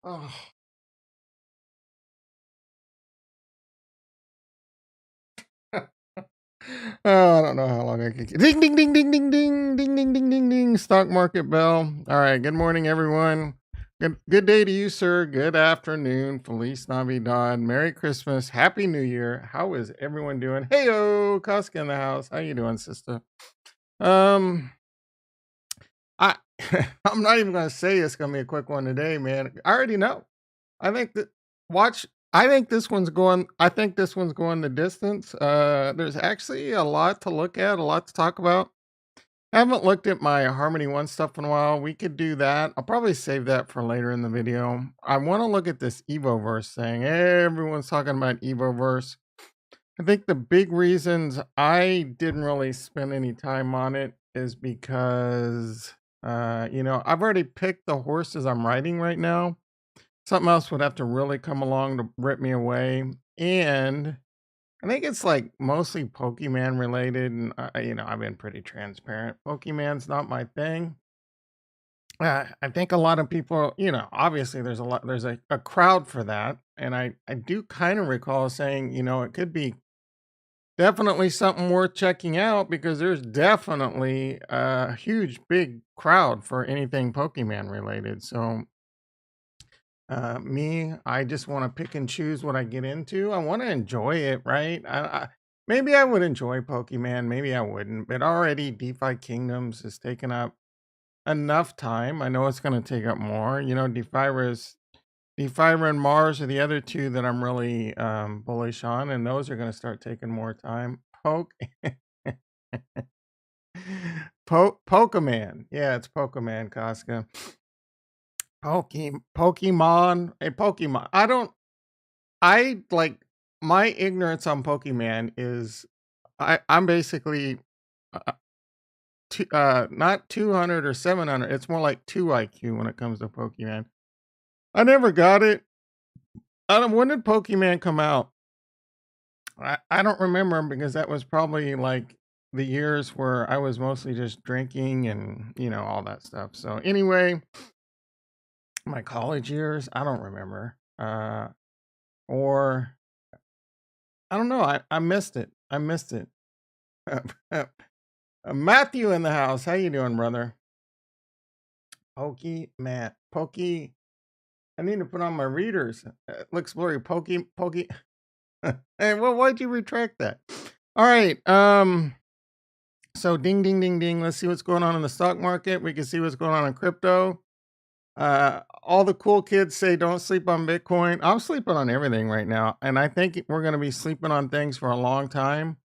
Oh, I don't know how long I can keep. Ding, ding, ding, ding, ding, ding, ding, ding, ding, ding, ding. Stock market bell. All right. Good morning, everyone. Good day to you, sir. Good afternoon. Feliz Navidad. Merry Christmas. Happy New Year. How is everyone doing? Hey, Koska in the house. How you doing, sister? Um, I I'm not even gonna say it's gonna be a quick one today, man. I already know. I think that watch I think this one's going the distance. There's actually a lot to look at, a lot to talk about. I haven't looked at my Harmony One stuff in a while. We could do that. I'll probably save that for later in the video. I want to look at this Evoverse thing. Everyone's talking about Evoverse. I think the big reasons I didn't really spend any time on it is because I've already picked the horses I'm riding right now. Something else would have to really come along to rip me away, and I think it's, like, mostly Pokemon related, and, I've been pretty transparent. Pokemon's not my thing. I think a lot of people, obviously there's a crowd for that, and I do kinda recall saying, it could be definitely something worth checking out because there's definitely a huge, big crowd for anything Pokemon related, so I just want to pick and choose what I get into. I want to enjoy it, right? Maybe I would enjoy Pokemon, maybe I wouldn't. But already, DeFi Kingdoms has taken up enough time. I know it's going to take up more. Defyra and Mars are the other two that I'm really bullish on, and those are going to start taking more time. Pokemon, yeah, it's Pokemon, Casca. Pokemon, a Pokemon. I like my ignorance on Pokemon is I'm basically uh, not 200 or 700. It's more like 2 IQ when it comes to Pokemon. I never got it. I don't, when did Pokemon come out? I don't remember because that was probably like the years where I was mostly just drinking and all that stuff. So anyway, my college years, I don't remember. Or I don't know. I missed it. I missed it. Matthew in the house. How you doing, brother? Pokey Matt. Pokey. I need to put on my readers. It looks blurry. Pokey. Hey, well, why'd you retract that? All right. So ding ding ding ding. Let's see what's going on in the stock market. We can see what's going on in crypto. All the cool kids say don't sleep on Bitcoin. I'm sleeping on everything right now, and I think we're going to be sleeping on things for a long time.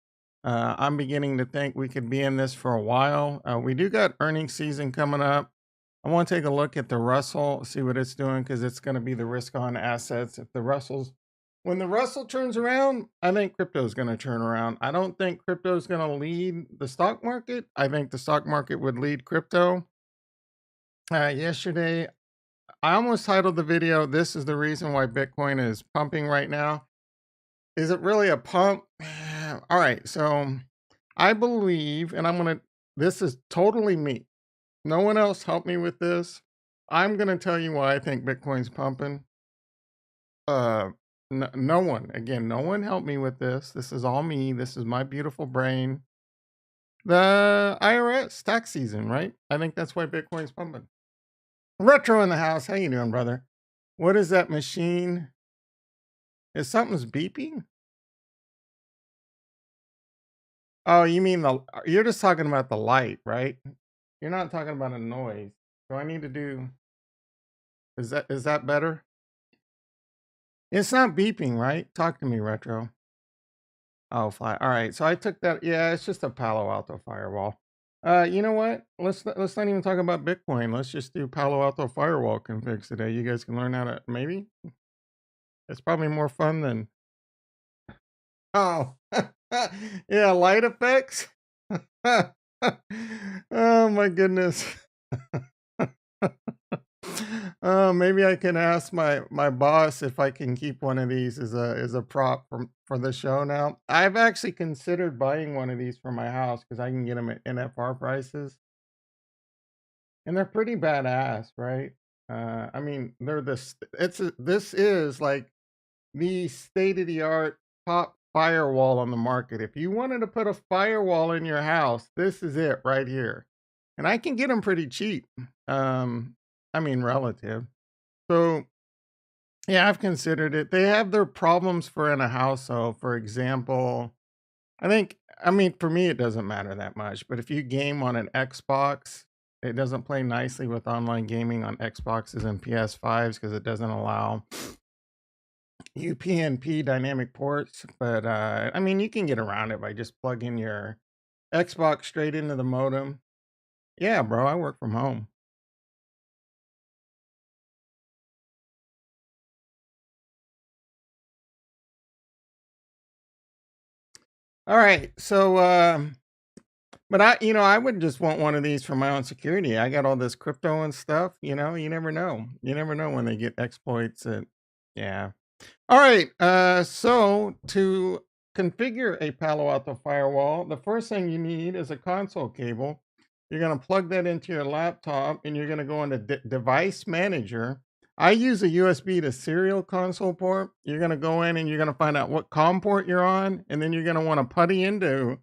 I'm beginning to think we could be in this for a while. We do got earnings season coming up. I want to take a look at the Russell, see what it's doing because it's going to be the risk on assets. When the Russell turns around, I think crypto is going to turn around. I don't think crypto is going to lead the stock market. I think the stock market would lead crypto. Yesterday, I almost titled the video, "This is the reason why Bitcoin is pumping right now." Is it really a pump? All right. So I believe, and this is totally me. No one else helped me with this. I'm going to tell you why I think Bitcoin's pumping. Uh, no one, again, no one helped me with this. This is all me. This is my beautiful brain. The IRS tax season, right? I think that's why Bitcoin's pumping. Retro in the house. How you doing, brother? What is that machine? Is something's beeping? Oh, you mean you're just talking about the light, right? You're not talking about a noise. Do I need to do is that better? It's not beeping, right? Talk to me, Retro. Oh, fine. All right. So I took that. Yeah, it's just a Palo Alto firewall. You know what? Let's not even talk about Bitcoin. Let's just do Palo Alto firewall configs today. You guys can learn how to maybe. It's probably more fun than oh yeah, light effects. Oh my goodness. Maybe I can ask my boss if I can keep one of these as a prop for the show now. I've actually considered buying one of these for my house because I can get them at NFR prices. And they're pretty badass, right? I mean, this is like the state of the art top firewall on the market. If you wanted to put a firewall in your house, this is it right here. And I can get them pretty cheap. Um, I mean, relative. So, yeah, I've considered it. They have their problems for in a household. For example, I mean, for me, it doesn't matter that much. But if you game on an Xbox, it doesn't play nicely with online gaming on Xboxes and PS5s because it doesn't allow UPnP dynamic ports, but I mean, you can get around it by just plugging your Xbox straight into the modem. Yeah, bro, I work from home. All right, so but I would just want one of these for my own security. I got all this crypto and stuff. You never know. You never know when they get exploits. Yeah. All right. So to configure a Palo Alto firewall, the first thing you need is a console cable. You're going to plug that into your laptop and you're going to go into device manager. I use a USB to serial console port. You're going to go in and you're going to find out what COM port you're on. And then you're going to want to putty into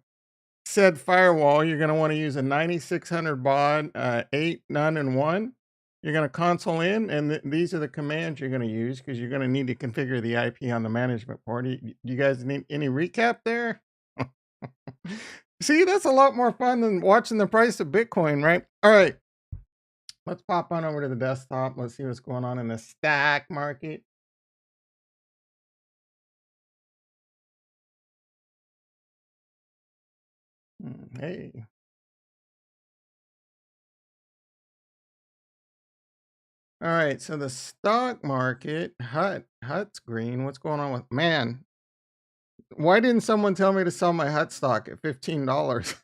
said firewall. You're going to want to use a 9600 baud 8, none, and 1. You're going to console in, and these are the commands you're going to use because you're going to need to configure the IP on the management port. You guys need any recap there? See, that's a lot more fun than watching the price of Bitcoin, right? All right, let's pop on over to the desktop. Let's see what's going on in the stock market. Hey. All right, so the stock market, Hut's green. What's going on with man? Why didn't someone tell me to sell my Hut stock at $15?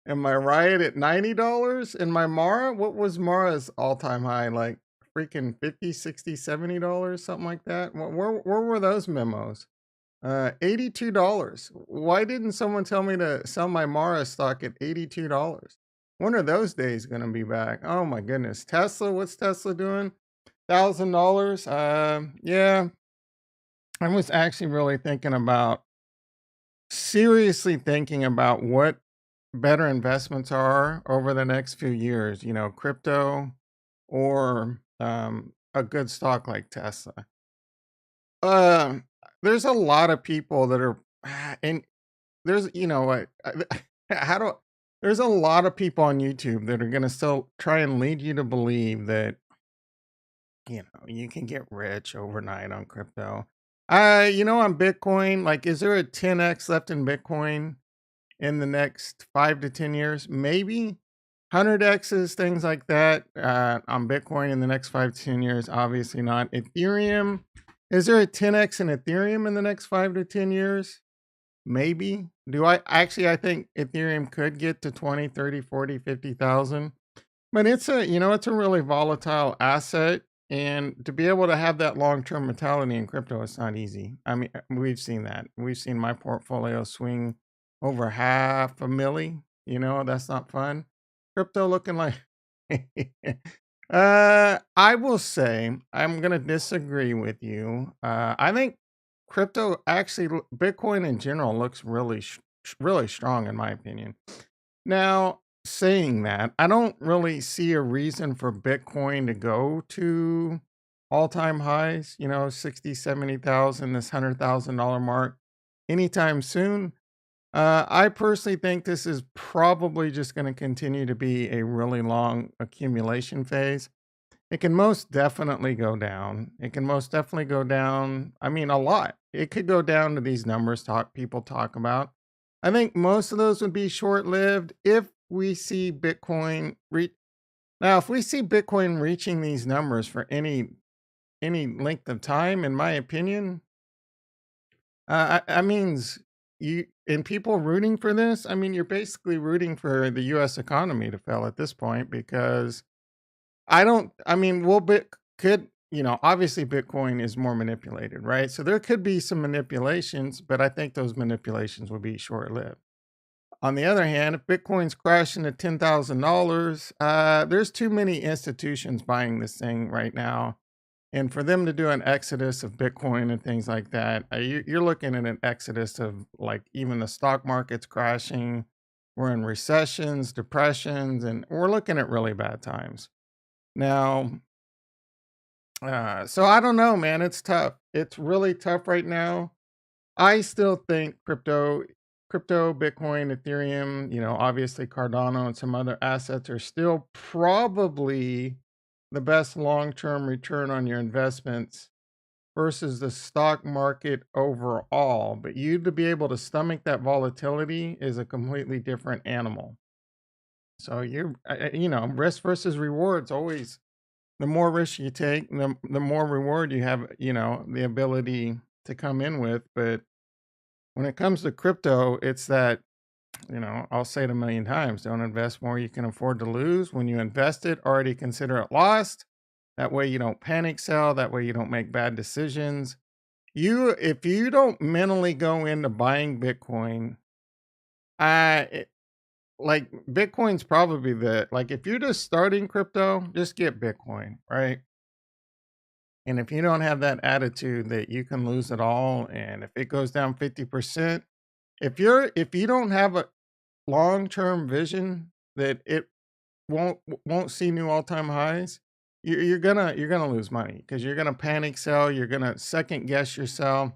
And my Riot at $90? And my Mara, what was Mara's all-time high? Like freaking 50, 60, $70, something like that. Where were those memos? $82. Why didn't someone tell me to sell my Mara stock at $82? When are those days going to be back? Oh my goodness. Tesla, what's Tesla doing? $1,000. Yeah, I was actually really seriously thinking about what better investments are over the next few years, crypto or a good stock like Tesla. Um, there's a lot of people that are, and there's, what, how do, there's a lot of people on YouTube that are going to still try and lead you to believe that, you can get rich overnight on crypto. On Bitcoin, like, is there a 10x left in Bitcoin in the next 5 to 10 years? Maybe 100x's, things like that on Bitcoin in the next 5 to 10 years. Obviously not. Ethereum, is there a 10x in Ethereum in the next 5 to 10 years? Maybe. I think Ethereum could get to 20, 30, 40, 50,000. But it's a really volatile asset, and to be able to have that long-term mentality in crypto, it's not easy. I mean, we've seen that. We've seen my portfolio swing over half a milli. That's not fun. Crypto looking like I will say I'm gonna disagree with you. I think crypto actually Bitcoin in general looks really strong in my opinion. Now, saying that, I don't really see a reason for Bitcoin to go to all-time highs, 60, 70,000, this $100,000 mark anytime soon. I personally think this is probably just going to continue to be a really long accumulation phase. It can most definitely go down. It can most definitely go down. I mean, a lot. It could go down to these numbers people talk about. I think most of those would be short lived if we see Bitcoin reach. Now, if we see Bitcoin reaching these numbers for any length of time, in my opinion, I means you and people rooting for this. I mean, you're basically rooting for the U.S. economy to fail at this point because I don't I mean, well, Bit could obviously Bitcoin is more manipulated, right? So there could be some manipulations, but I think those manipulations will be short-lived. On the other hand, if Bitcoin's crashing to $10,000, there's too many institutions buying this thing right now. And for them to do an exodus of Bitcoin and things like that, you're looking at an exodus of like even the stock market's crashing. We're in recessions, depressions, and we're looking at really bad times. Now, so I don't know, man. It's tough. It's really tough right now. I still think Bitcoin, Ethereum, obviously Cardano and some other assets are still probably the best long-term return on your investments versus the stock market overall. But you to be able to stomach that volatility is a completely different animal. So risk versus rewards always. The more risk you take, the more reward you have, the ability to come in with. But when it comes to crypto, it's that, I'll say it a million times, don't invest more you can afford to lose. When you invest it, already consider it lost. That way you don't panic sell. That way you don't make bad decisions. If you don't mentally go into buying Bitcoin, like Bitcoin's probably like if you're just starting crypto, just get Bitcoin, right? And if you don't have that attitude that you can lose it all, and if it goes down 50%, if you don't have a long-term vision that it won't see new all-time highs, you're gonna lose money because you're gonna panic sell, you're gonna second guess yourself.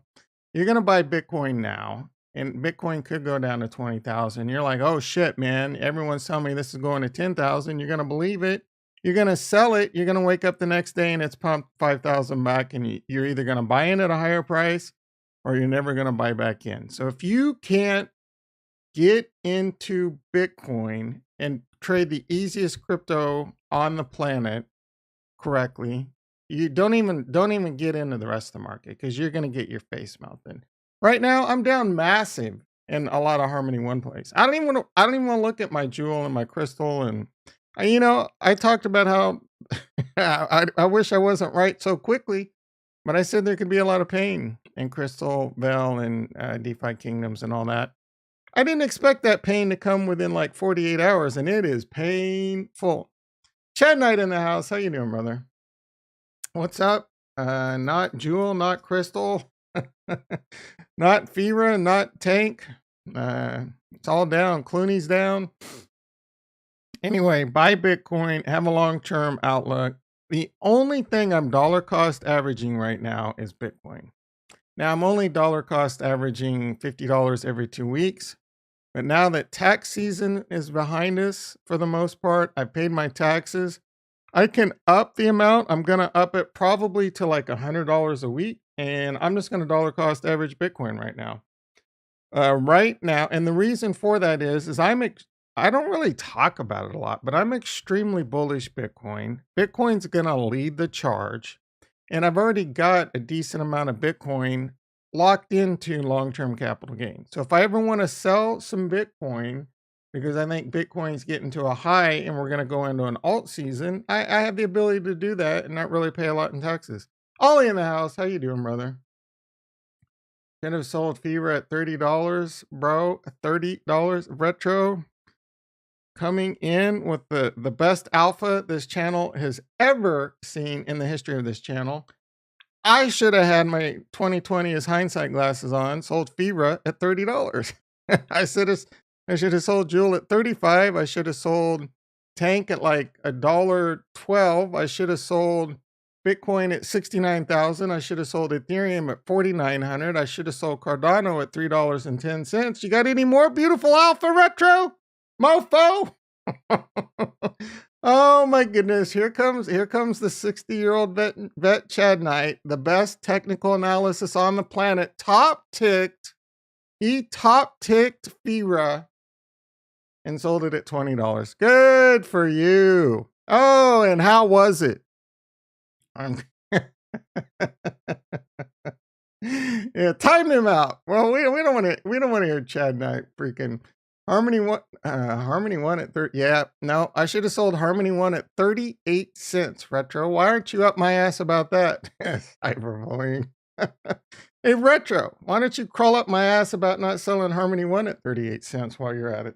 You're gonna buy Bitcoin now, and Bitcoin could go down to 20,000. You're like, oh shit, man! Everyone's telling me this is going to 10,000. You're gonna believe it. You're gonna sell it. You're gonna wake up the next day and it's pumped 5,000 back, and you're either gonna buy in at a higher price or you're never gonna buy back in. So if you can't get into Bitcoin and trade the easiest crypto on the planet correctly, you don't even get into the rest of the market because you're going to get your face melted. Right now, I'm down massive in a lot of Harmony One plays. I don't even want to look at my jewel and my crystal. And I talked about how I wish I wasn't right so quickly, but I said there could be a lot of pain in Crystal Bell and Defikingdoms and all that. I didn't expect that pain to come within like 48 hours, and it is painful. Chad Knight in the house. How you doing, brother? What's up? Not Jewel, not Crystal, not Fira, not Tank. It's all down. Clooney's down. Anyway, buy Bitcoin, have a long-term outlook. The only thing I'm dollar cost averaging right now is Bitcoin. Now, I'm only dollar cost averaging $50 every 2 weeks. But now that tax season is behind us, for the most part, I paid my taxes. I can up the amount. I'm going to up it probably to like $100 a week. And I'm just going to dollar cost average Bitcoin right now. Right now. And the reason for that is I don't really talk about it a lot, but I'm extremely bullish Bitcoin. Bitcoin's going to lead the charge. And I've already got a decent amount of Bitcoin locked into long-term capital gain. So if I ever want to sell some Bitcoin, because I think Bitcoin's getting to a high and we're going to go into an alt season, I have the ability to do that and not really pay a lot in taxes. Ollie in the house. How you doing, brother? Should have sold Fever at $30, bro. $30 retro. Coming in with the best alpha this channel has ever seen in the history of this channel. I should have had my 2020 as hindsight glasses on, sold Fibra at $30. I should have sold Jewel at 35. I should have sold Tank at like $1.12. I should have sold Bitcoin at 69,000. I should have sold Ethereum at 4,900. I should have sold Cardano at $3.10. You got any more beautiful alpha retro, mofo? Oh my goodness, here comes the 60-year-old vet Chad Knight, the best technical analysis on the planet. He top ticked Fira and sold it at $20. Good for you. Oh, and how was it? Yeah, time him out. Well, we don't want to hear Chad Knight freaking Harmony One at 30. Yeah, no, I should have sold Harmony One at 38 cents retro. Why aren't you up my ass about that? Cyberbullying. Hey, Retro, why don't you crawl up my ass about not selling Harmony 1 at 38 cents while you're at it?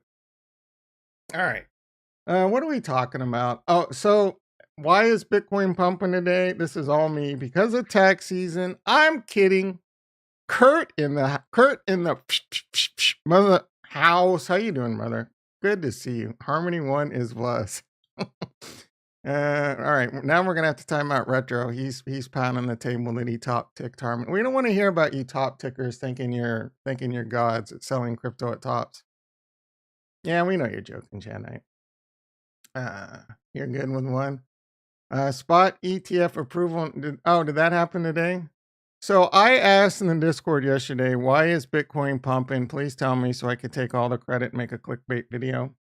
All right. What are we talking about? Oh, so why is Bitcoin pumping today? This is all me because of tax season. I'm kidding. Kurt in the mother house. How you doing, mother? Good to see you. Harmony 1 is was. All right, now we're gonna have to time out Retro. He's pounding the table that he top ticked Harmony. We don't want to hear about you top tickers thinking you're gods at selling crypto at tops. Yeah, we know you're joking, Janite. You're good with one. Spot ETF approval. Did that happen today? So I asked in the Discord yesterday, why is Bitcoin pumping? Please tell me so I could take all the credit and make a clickbait video.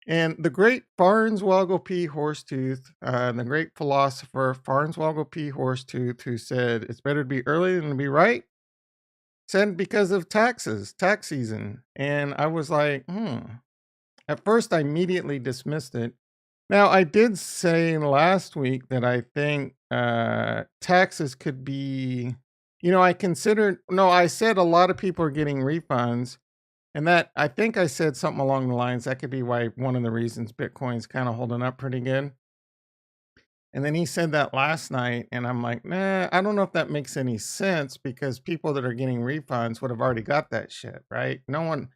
And the great Farnswoggle P. Horsetooth, the great philosopher Farnswoggle P. Horsetooth, who said it's better to be early than to be right, said because of tax season. And I was like, At first, I immediately dismissed it. Now, I did say last week that I think taxes could be, I said a lot of people are getting refunds. And that, I think I said something along the lines, that could be why one of the reasons Bitcoin's kind of holding up pretty good. And then he said that last night, and I'm like, nah, I don't know if that makes any sense because people that are getting refunds would have already got that shit, right? No one,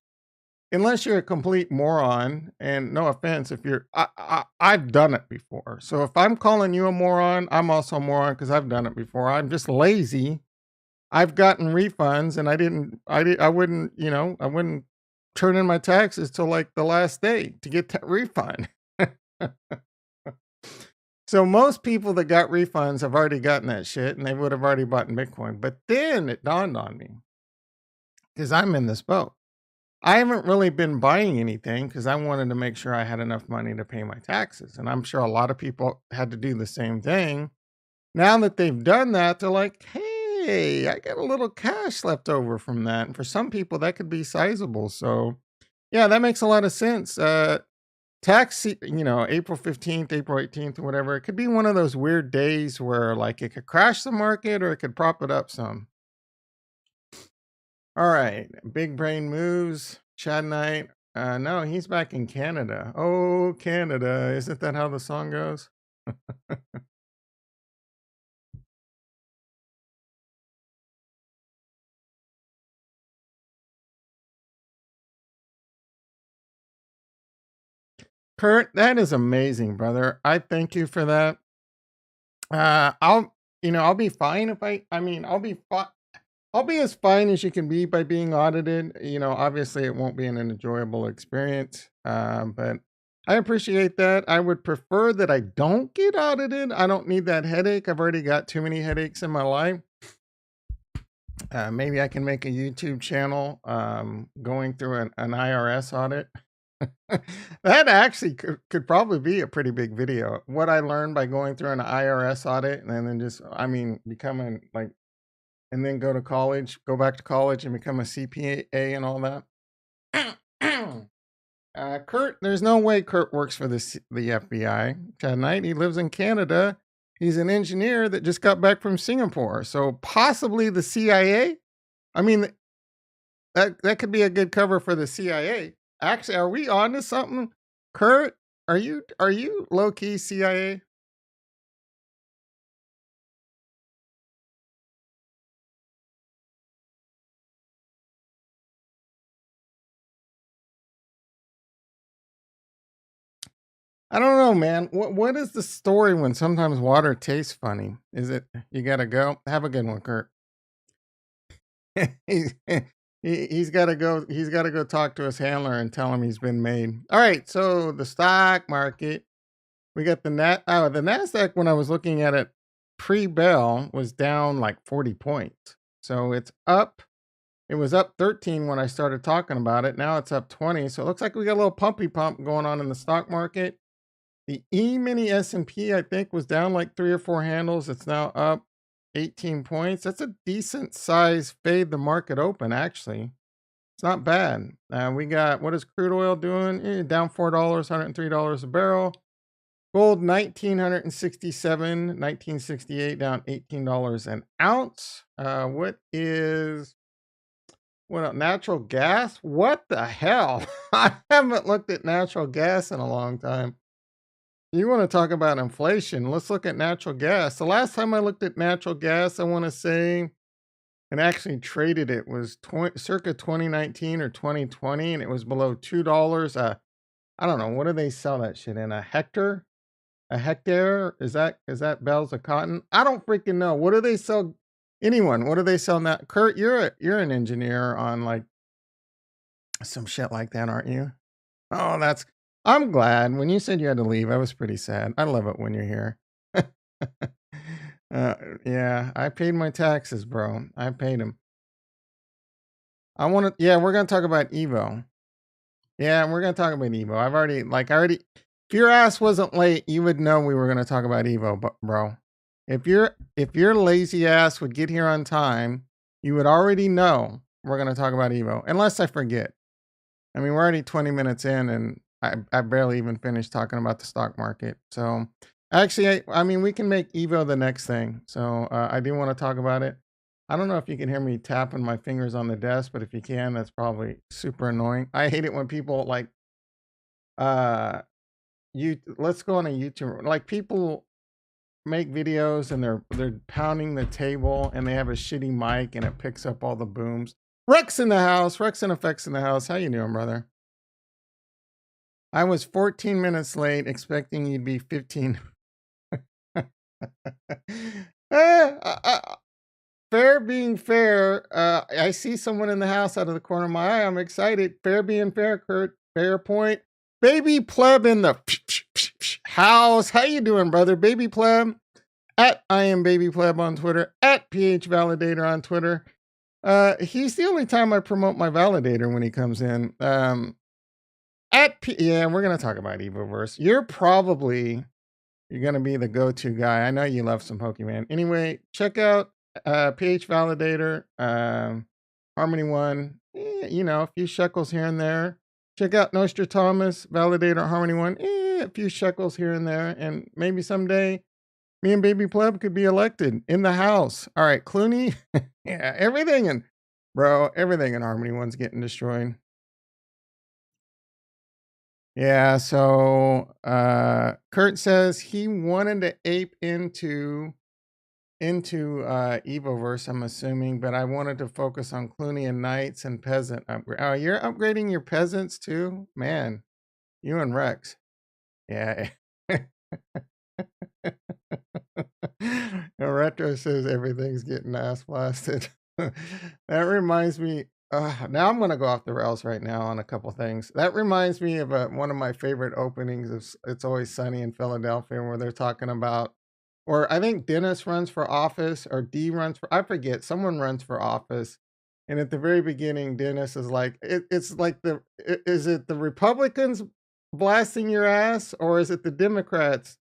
unless you're a complete moron, and no offense, if you're, I've done it before. So if I'm calling you a moron, I'm also a moron because I've done it before. I'm just lazy. I've gotten refunds and I wouldn't turn in my taxes till like the last day to get that refund. So most people that got refunds have already gotten that shit and they would have already bought in Bitcoin. But then it dawned on me because I'm in this boat. I haven't really been buying anything because I wanted to make sure I had enough money to pay my taxes. And I'm sure a lot of people had to do the same thing. Now that they've done that, they're like, hey, I got a little cash left over from that. And for some people, that could be sizable. So, yeah, that makes a lot of sense. April 15th, April 18th, or whatever, it could be one of those weird days where, like, it could crash the market or it could prop it up some. All right, big brain moves. Chad Knight. No, he's back in Canada. Oh, Canada. Isn't that how the song goes? Kurt, that is amazing, brother. I thank you for that. I'll be fine if I'll be fine. I'll be as fine as you can be by being audited. Obviously it won't be an enjoyable experience, but I appreciate that. I would prefer that I don't get audited. I don't need that headache. I've already got too many headaches in my life. Maybe I can make a YouTube channel going through an IRS audit. That actually could probably be a pretty big video. What I learned by going through an IRS audit and then just, becoming like, and then go back to college and become a CPA and all that. Kurt, there's no way Kurt works for the FBI. Tonight, he lives in Canada. He's an engineer that just got back from Singapore. So possibly the CIA. I mean, that could be a good cover for the CIA. Actually, are we on to something? Kurt, are you low key CIA? I don't know, man. What is the story when sometimes water tastes funny? Is it you gotta go? Have a good one, Kurt. he's he's gotta go. He's gotta go talk to his handler and tell him he's been made. All right. So the stock market, we got the the Nasdaq. When I was looking at it pre-bell, was down like 40 points. So it's up. It was up 13 when I started talking about it. Now it's up 20. So it looks like we got a little pumpy pump going on in the stock market. The E-mini S&P, I think, was down like 3 or 4 handles. It's now up 18 points. That's a decent size fade the market open, actually. It's not bad. We got, what is crude oil doing? Down $4, $103 a barrel. Gold 1967, 1968 down $18 an ounce. What else? Natural gas? What the hell? I haven't looked at natural gas in a long time. You want to talk about inflation? Let's look at natural gas. The last time I looked at natural gas, I want to say and actually traded it was circa 2019 or 2020, and it was below $2. I don't know, what do they sell that shit in? A hectare? Is that bales of cotton? I don't freaking know. What do they sell? Anyone? What do they sell now? Kurt, you're an engineer on like some shit like that, aren't you? Oh, I'm glad. When you said you had to leave, I was pretty sad. I love it when you're here. uh, yeah, I paid my taxes, bro. I paid them. Yeah, we're gonna talk about Evo. Yeah, we're gonna talk about Evo. If your ass wasn't late, you would know we were gonna talk about Evo, bro. If your lazy ass would get here on time, you would already know we're gonna talk about Evo, unless I forget. I mean, we're already 20 minutes in, and I barely even finished talking about the stock market. So, actually, I mean, we can make Evo the next thing. So, I do want to talk about it. I don't know if you can hear me tapping my fingers on the desk, but if you can, that's probably super annoying. I hate it when people like, uh, let's go on a YouTube. Like people make videos and they're pounding the table and they have a shitty mic and it picks up all the booms. Rex in the house. Rex and Effects in the house. How you doing, brother? I was 14 minutes late, expecting you'd be 15. Fair being fair, I see someone in the house out of the corner of my eye. I'm excited. Fair being fair, Kurt. Fair point. Baby pleb in the house. How you doing, brother? Baby pleb. At I am baby pleb on Twitter. At PH Validator on Twitter. He's the only time I promote my validator when he comes in. Yeah, we're gonna talk about Evoverse. You're gonna be the go-to guy. I know you love some Pokemon. Anyway, check out PH Validator, Harmony One. A few shekels here and there. Check out Nostradamus Validator, Harmony One. A few shekels here and there, and maybe someday me and Baby Pleb could be elected in the House. All right, Clooney. Yeah, everything in Harmony One's getting destroyed. Yeah, so Kurt says he wanted to ape into Evoverse, I'm assuming, but I wanted to focus on Clooney and Knights and Peasant upgrade. Oh, you're upgrading your peasants too? Man, you and Rex. Yeah. Retro says everything's getting ass blasted. That reminds me. Now I'm going to go off the rails right now on a couple things. That reminds me of one of my favorite openings of It's Always Sunny in Philadelphia, where they're talking about, or I think Dennis runs for office, or I forget, someone runs for office. And at the very beginning, Dennis is like, it's like is it the Republicans blasting your ass, or is it the Democrats?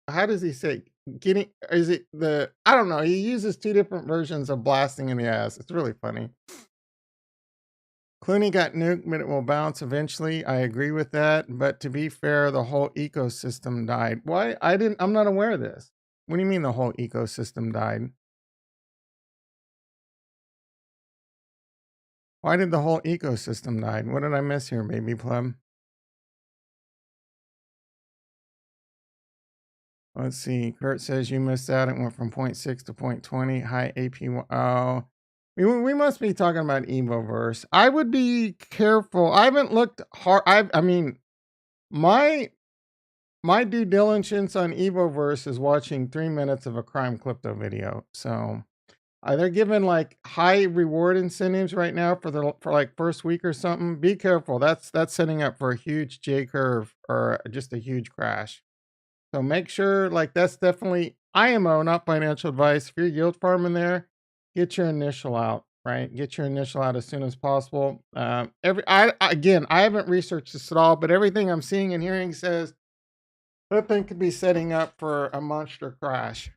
How does he say? I don't know. He uses two different versions of blasting in the ass. It's really funny. Clooney got nuked, but it will bounce eventually. I agree with that. But to be fair, the whole ecosystem died. Why? I'm not aware of this. What do you mean the whole ecosystem died? Why did the whole ecosystem die? What did I miss here, baby plum? Let's see. Kurt says you missed out. It went from 0.6 to 0.20. High APY. Oh, we must be talking about Evoverse. I would be careful. I haven't looked hard. I mean, my due diligence on Evoverse is watching 3 minutes of a crime crypto video. So they're giving like high reward incentives right now for like first week or something. Be careful. That's setting up for a huge J curve or just a huge crash. So make sure, like, that's definitely IMO, not financial advice. If you're yield farming there, get your initial out, right? Get your initial out as soon as possible. I haven't researched this at all, but everything I'm seeing and hearing says that thing could be setting up for a monster crash.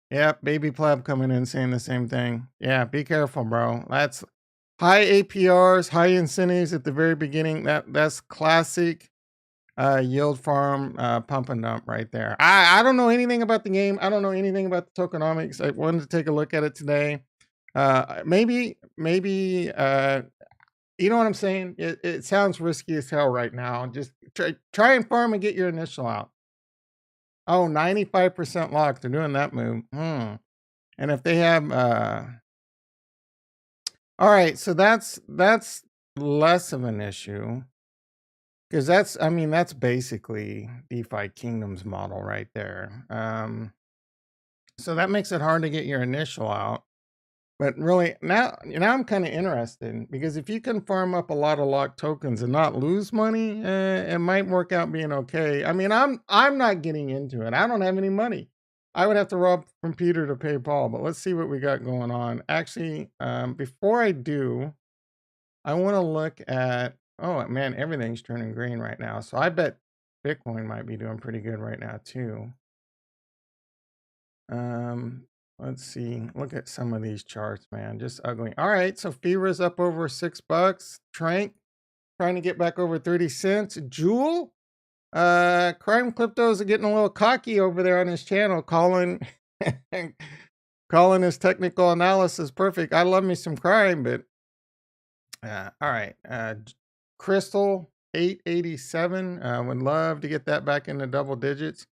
Yep, baby pleb coming in saying the same thing. Yeah, be careful, bro. That's high APRs, high incentives at the very beginning. That's classic Yield farm, pump and dump right there. I don't know anything about the game. I don't know anything about the tokenomics. I wanted to take a look at it today. Maybe you know what I'm saying? It sounds risky as hell right now. Just try and farm and get your initial out. Oh, 95% locked. They're doing that move. And if they have all right, so that's less of an issue. Because that's basically DeFi Kingdoms model right there. So that makes it hard to get your initial out. But really, now I'm kind of interested because if you can farm up a lot of locked tokens and not lose money, it might work out being okay. I mean, I'm not getting into it. I don't have any money. I would have to rob from Peter to pay Paul. But let's see what we got going on. Actually, before I do, I want to look at. Oh man, everything's turning green right now. So I bet Bitcoin might be doing pretty good right now too. Let's see. Look at some of these charts, man. Just ugly. All right. So Fever's up over $6. Trank trying to get back over 30 cents. Jewel. Crime Cryptos are getting a little cocky over there on his channel, calling calling his technical analysis perfect. I love me some crime, but all right. Crystal 887. Would love to get that back into double digits.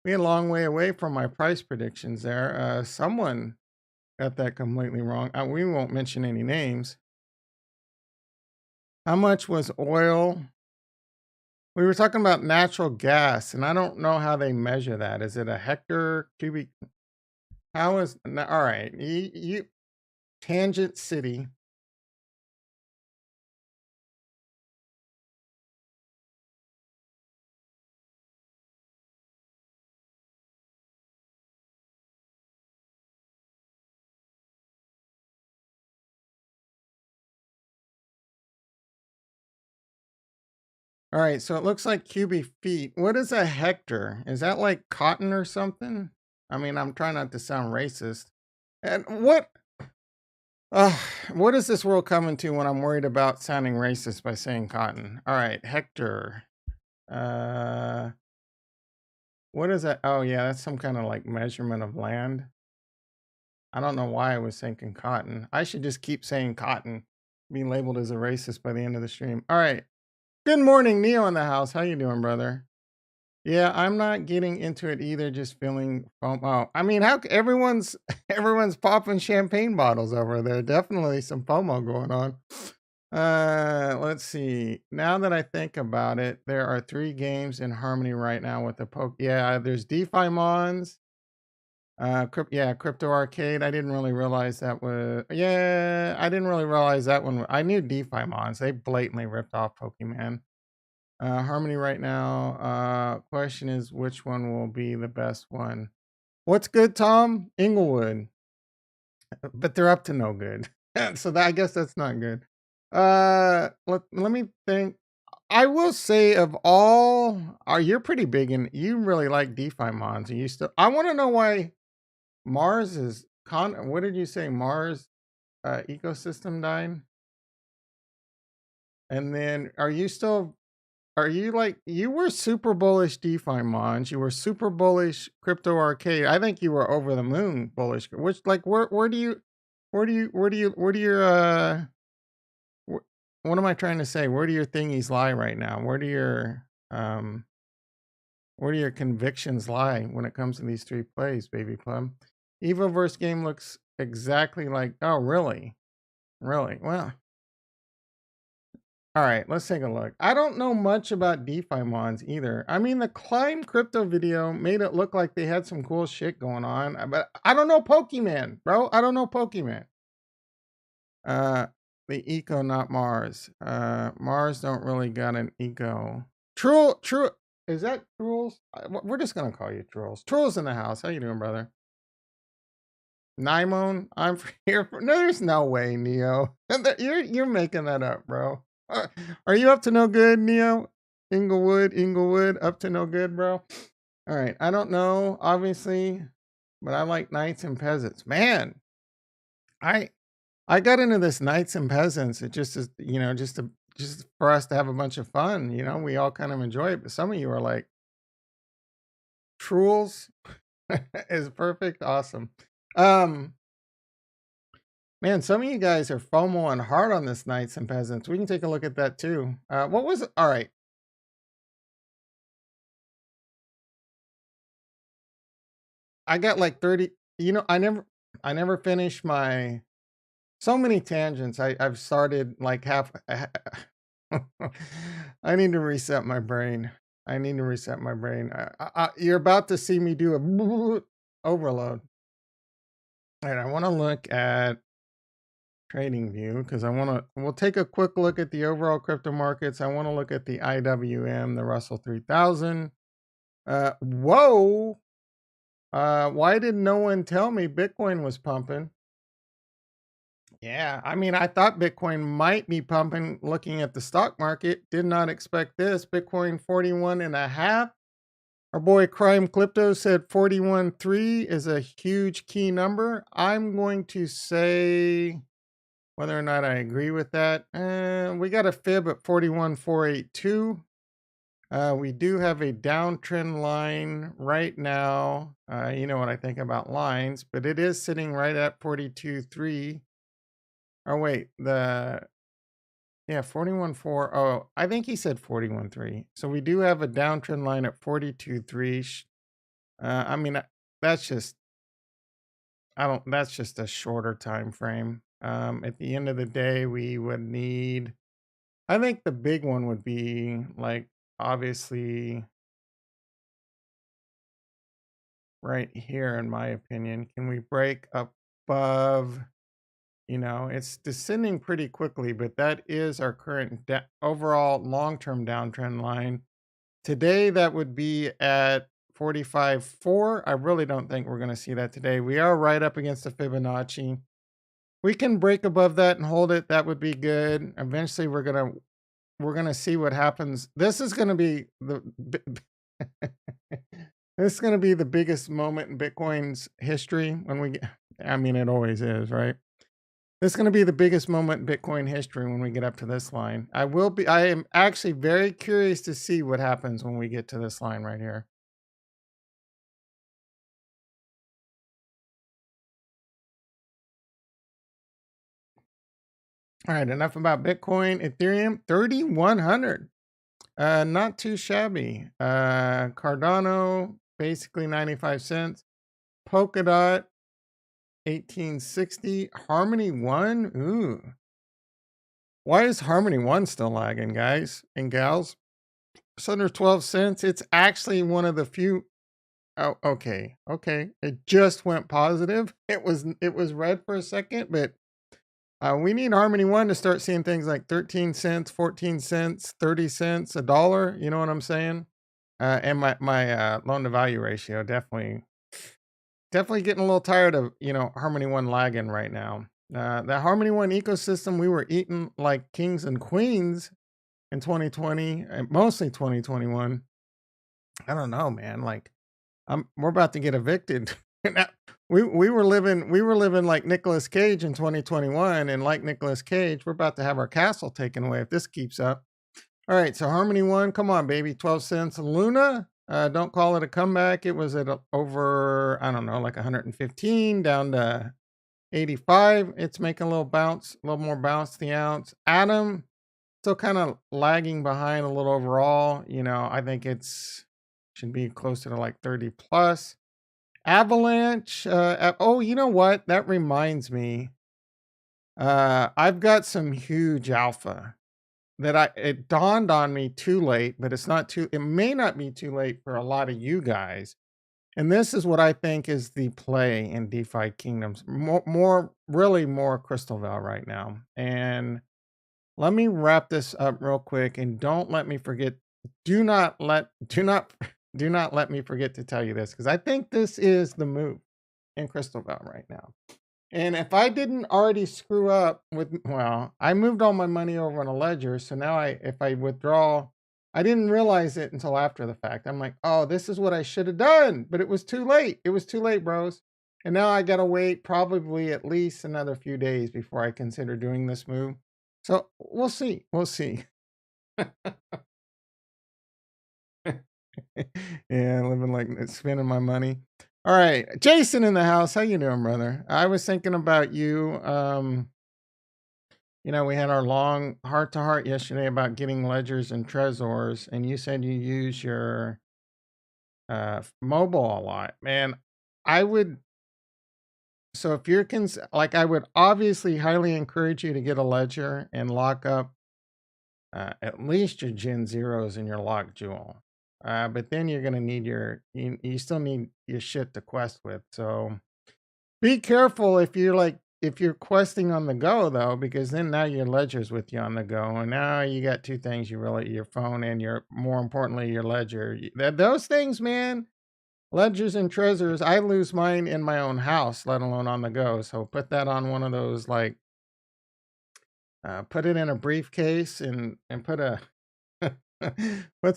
We're a long way away from my price predictions there. Someone got that completely wrong. We won't mention any names. How much was oil? We were talking about natural gas, and I don't know how they measure that. Is it a hectare cubic? How is all right? You Tangent City. All right, so it looks like cubic feet. What is a hectare? Is that like cotton or something? I mean, I'm trying not to sound racist. And uh, what is this world coming to when I'm worried about sounding racist by saying cotton? All right, hectare. Uh, what is that? Oh yeah, that's some kind of like measurement of land. I don't know why I was thinking cotton. I should just keep saying cotton, being labeled as a racist by the end of the stream. All right. Good morning, Neo in the house. How you doing, brother? Yeah, I'm not getting into it either. Just feeling FOMO. I mean, everyone's everyone's popping champagne bottles over there. Definitely some FOMO going on. Let's see. Now that I think about it, there are 3 games in harmony right now with the poke. Yeah, there's DeFi Mons. Crypto Arcade. I didn't really realize that was. Yeah, I didn't really realize that one. I knew DeFi Mons. They blatantly ripped off Pokemon. Harmony right now. Question is which one will be the best one? What's good, Tom? Inglewood. But they're up to no good. So I guess that's not good. Let me think. I will say of all, you're pretty big and you really like DeFi Mons. And you still, I want to know why Mars is what did you say? Mars ecosystem died? And then are you like you were super bullish DeFi Mons, you were super bullish Crypto Arcade. I think you were over the moon bullish. Which like where do you where do your what am I trying to say? Where do your thingies lie right now? Where do your convictions lie when it comes to these 3 plays, baby plum? Evoverse game looks exactly like. Oh, really? Really? Well, all right, let's take a look. I don't know much about DeFi Mons either. I mean, the Climb Crypto video made it look like they had some cool shit going on, but I don't know Pokemon, bro. I don't know Pokemon. Uh, the eco, not Mars. Mars don't really got an eco. True. Is that Truls? We're just gonna call you Truls. Truls in the house. How you doing, brother? Nimon, I'm here for. No, there's no way, Neo. You're making that up, bro. Are you up to no good, Neo? Inglewood, up to no good, bro. All right, I don't know, obviously, but I like knights and peasants. Man, I got into this knights and peasants. It just is, just to just for us to have a bunch of fun. We all kind of enjoy it. But some of you are like, Truels is perfect. Awesome. Um, Man, some of you guys are FOMOing hard on this Knights and Peasants. We can take a look at that too. What was it? All right. I got like 30. I never finished my so many tangents. I've started like half. I need to reset my brain. I need to reset my brain. You're about to see me do a overload. All right, I want to look at trading view because we'll take a quick look at the overall crypto markets. I want to look at the IWM, the Russell 3000. Whoa. Why did no one tell me Bitcoin was pumping? Yeah, I mean, I thought Bitcoin might be pumping looking at the stock market. Did not expect this. Bitcoin 41 and a half. Our boy Crime Crypto said 41.3 is a huge key number. I'm going to say whether or not I agree with that. We got a fib at 41.482. We do have a downtrend line right now. You know what I think about lines, but it is sitting right at 42.3. Oh, wait, 41.4. Oh, I think he said 41.3. So we do have a downtrend line at 42.3. I mean, that's just, that's just a shorter time frame. At the end of the day, we would need, I think the big one would be like, obviously, right here, in my opinion. Can we break above? It's descending pretty quickly, but that is our current overall long-term downtrend line. Today, that would be at 45.4. I really don't think we're going to see that today. We are right up against the Fibonacci. We can break above that and hold it. That would be good. Eventually, we're gonna see what happens. This is gonna be this is gonna be the biggest moment in Bitcoin's history when we get. I mean, it always is, right? This is going to be the biggest moment in Bitcoin history when we get up to this line. I am actually very curious to see what happens when we get to this line right here. All right, enough about Bitcoin. Ethereum, 3,100. Not too shabby. Cardano, basically 95 cents. Polkadot, 1860. Harmony One, ooh. Why is Harmony One still lagging, guys and gals? It's under 12 cents. It's actually one of the few. Oh, okay. Okay. It just went positive. It was red for a second, but we need Harmony One to start seeing things like 13 cents, 14 cents, 30 cents, a dollar. You know what I'm saying? And my loan to value ratio definitely getting a little tired of Harmony One lagging right now. The Harmony One ecosystem, we were eating like kings and queens in 2020 and mostly 2021. I don't know, man. Like we're about to get evicted. we were living like Nicolas Cage in 2021, and like Nicolas Cage, we're about to have our castle taken away if this keeps up. All right, so Harmony One, come on, baby, 12 cents. Luna, don't call it a comeback. It was at over, I don't know, like 115 down to 85. It's making a little bounce, a little more bounce the ounce. Atom, still kind of lagging behind a little overall. I think should be closer to like 30 plus. Avalanche. Oh, you know what? That reminds me. I've got some huge alpha that it dawned on me too late, but it may not be too late for a lot of you guys. And this is what I think is the play in Defikingdoms. Really more Crystal Val right now. And let me wrap this up real quick, and don't let me forget. Do not let me forget to tell you this, because I think this is the move in Crystal Val right now. And if I didn't already screw up I moved all my money over on a ledger. So now if I withdraw, I didn't realize it until after the fact. I'm like, oh, this is what I should have done, but it was too late. It was too late, bros. And now I got to wait probably at least another few days before I consider doing this move. So we'll see. We'll see. Yeah, living like spending my money. All right, Jason in the house. How you doing, brother? I was thinking about you. We had our long heart to heart yesterday about getting ledgers and Trezors, and you said you use your mobile a lot. Man, I would. So if you're like, I would obviously highly encourage you to get a ledger and lock up at least your Gen Zeros and your lock jewel. But then you're gonna need you still need your shit to quest with. So be careful if you're questing on the go though, because then now your ledger's with you on the go, and now you got two things your phone and more importantly your ledger. Those things, man, ledgers and Trezors. I lose mine in my own house, let alone on the go. So put that on one of those put it in a briefcase and put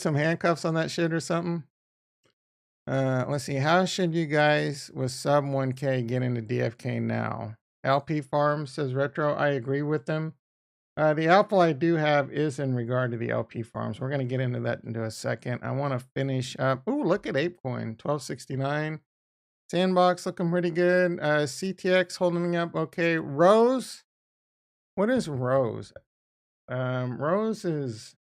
some handcuffs on that shit or something. Let's see. How should you guys with sub 1K get into DFK now? LP Farm says Retro. I agree with them. The alpha I do have is in regard to the LP farms. We're going to get into that into a second. I want to finish up. Ooh, look at ApeCoin, 1269. Sandbox looking pretty good. CTX holding up okay. Rose. What is Rose? Rose is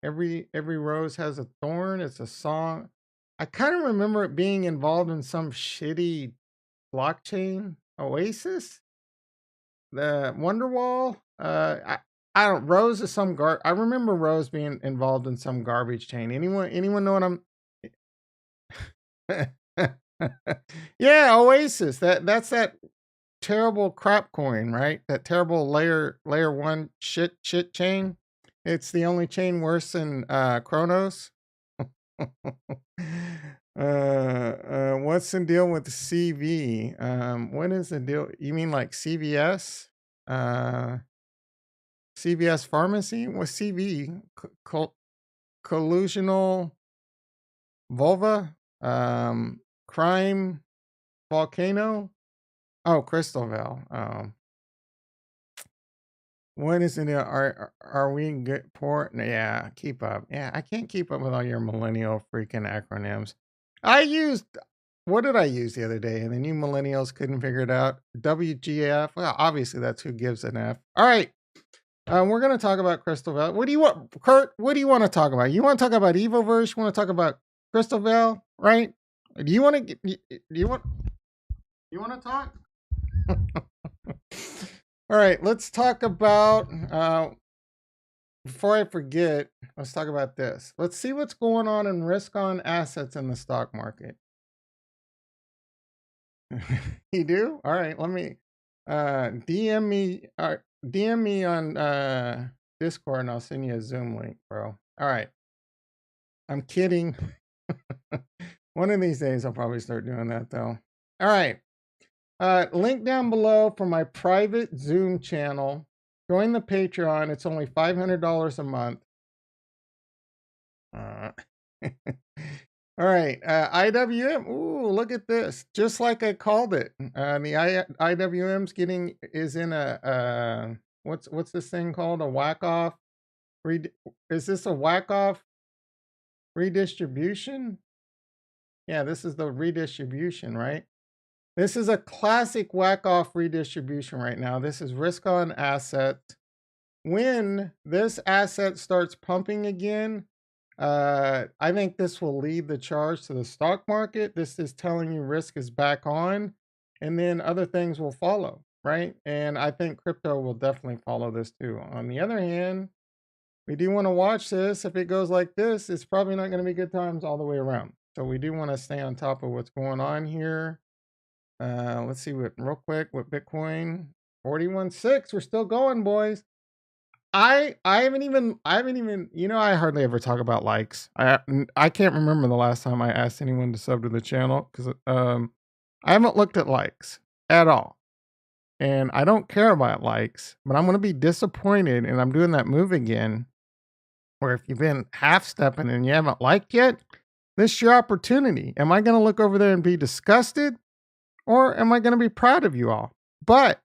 every rose has a thorn. It's a song. I kind of remember it being involved in some shitty blockchain. Oasis, the Wonderwall. I don't. Rose is some I remember Rose being involved in some garbage chain. Anyone know what I'm? Yeah, Oasis. That's that terrible crap coin, right? That terrible layer one shit chain. It's the only chain worse than Chronos. What's the deal with CV? What is the deal? You mean like CVS? Uh, CVS Pharmacy? What's CV? Collusional vulva? Crime volcano? Oh, Crystal Val. What is it? Are we good? Poor? Yeah, keep up. Yeah, I can't keep up with all your millennial freaking acronyms. I used what did I use the other day? And then you millennials couldn't figure it out. WGF. Well, obviously that's who gives an F. All right. We're gonna talk about Crystal Vale. What do you want, Kurt? What do you want to talk about? You want to talk about Evoverse? You want to talk about Crystal Vale, right? Do you want to? Do you want? You want to talk? All right. Let's talk about. Before I forget, let's talk about this. Let's see what's going on in risk-on assets in the stock market. You do? All right. Let me DM me on Discord and I'll send you a Zoom link, bro. All right. I'm kidding. One of these days I'll probably start doing that though. All right. Link down below for my private Zoom channel. Join the Patreon. It's only $500 a month. All right, IWM. Ooh, look at this! Just like I called it. The IWM's is in a what's this thing called? A whack off. Is this a whack off redistribution? Yeah, this is the redistribution, right? This is a classic whack off redistribution right now. This is risk on asset. When this asset starts pumping again, I think this will lead the charge to the stock market. This is telling you risk is back on, and then other things will follow, right? And I think crypto will definitely follow this too. On the other hand, we do want to watch this. If it goes like this, it's probably not going to be good times all the way around. So we do want to stay on top of what's going on here. Let's see what real quick with Bitcoin 41.6. We're still going, boys. I haven't even I hardly ever talk about likes. I can't remember the last time I asked anyone to sub to the channel because I haven't looked at likes at all, and I don't care about likes. But I'm gonna be disappointed, and I'm doing that move again, where if you've been half stepping and you haven't liked yet, this is your opportunity. Am I gonna look over there and be disgusted, or am I gonna be proud of you all? But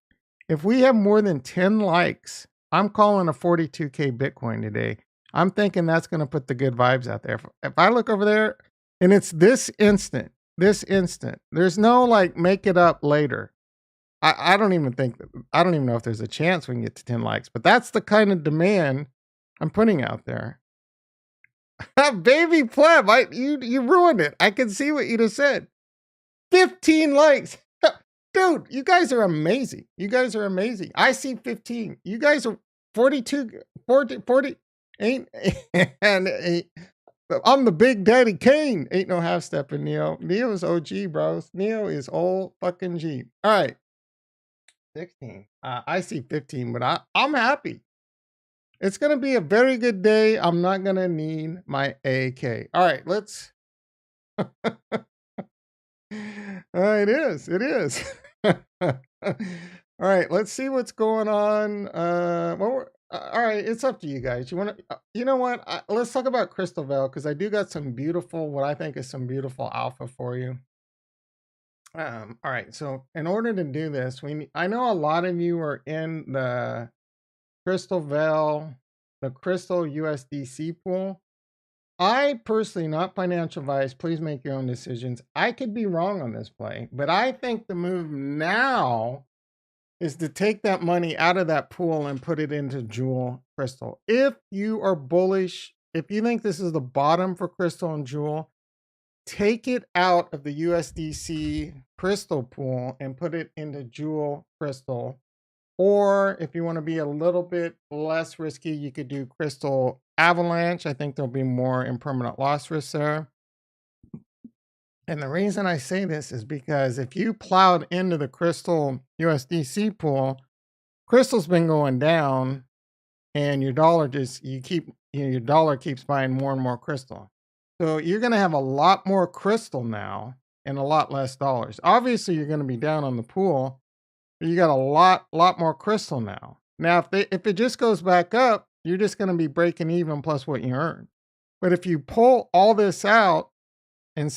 if we have more than 10 likes I'm calling a 42K Bitcoin today. I'm thinking that's going to put the good vibes out there. If I look over there and it's this instant, there's no like make it up later. I don't even think, I don't even know if there's a chance we can get to 10 likes, but that's the kind of demand I'm putting out there. Baby pleb, you ruined it. I can see what you just said. 15 likes. Dude, you guys are amazing. You guys are amazing. I see 15. You guys are 42, 40, ain't, and I'm the big daddy Kane. Ain't no half stepping Neo. Neo is OG, bros. Neo is old fucking G. All right. 16. I see 15, but I'm happy. It's going to be a very good day. I'm not going to need my AK. All right, let's. It is. It is. All right, let's see what's going on. All right, it's up to you guys. You want to, you know what? Let's talk about Crystal Veil because I do got some beautiful, what I think is some beautiful alpha for you. All right, so in order to do this, I know a lot of you are in the Crystal Veil, the Crystal USDC pool. I personally, not financial advice, please make your own decisions. I could be wrong on this play, but I think the move now is to take that money out of that pool and put it into Jewel Crystal. If you are bullish, if you think this is the bottom for Crystal and Jewel, take it out of the USDC Crystal pool and put it into Jewel Crystal. Or if you want to be a little bit less risky, you could do Crystal Avalanche. I think there'll be more impermanent loss risk there. And the reason I say this is because if you plowed into the Crystal USDC pool, Crystal's been going down and your dollar your dollar keeps buying more and more Crystal. So you're going to have a lot more Crystal now and a lot less dollars. Obviously, you're going to be down on the pool. You got a lot more Crystal now. Now, if it just goes back up, you're just going to be breaking even plus what you earn. But if you pull all this out and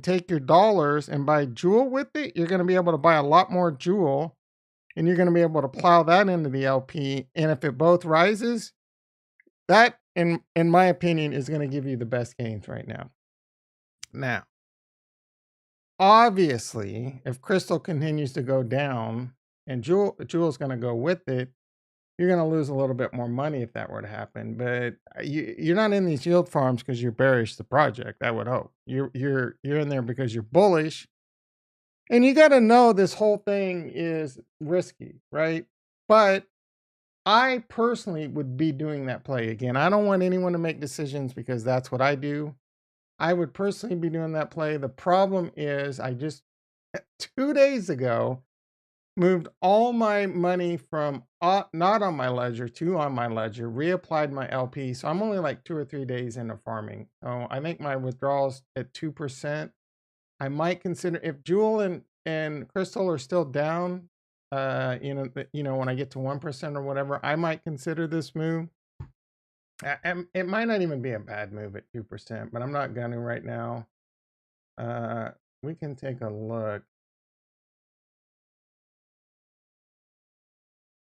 take your dollars and buy Jewel with it, you're going to be able to buy a lot more Jewel, and you're going to be able to plow that into the LP. And if it both rises, that, in my opinion, is going to give you the best gains right now. Now, obviously, if Crystal continues to go down, and Jewel's going to go with it, you're going to lose a little bit more money if that were to happen. But you're not in these yield farms because you're bearish the project. I would hope you're in there because you're bullish, and you got to know this whole thing is risky, right? But I personally would be doing that play again. I don't want anyone to make decisions because that's what I do. I would personally be doing that play. The problem is I just 2 days ago moved all my money from not on my ledger to on my ledger, reapplied my LP. So I'm only like 2 or 3 days into farming. So I think my withdrawals at 2%. I might consider if Jewel and Crystal are still down, when I get to 1% or whatever, I might consider this move. It might not even be a bad move at 2%, but I'm not going to right now. We can take a look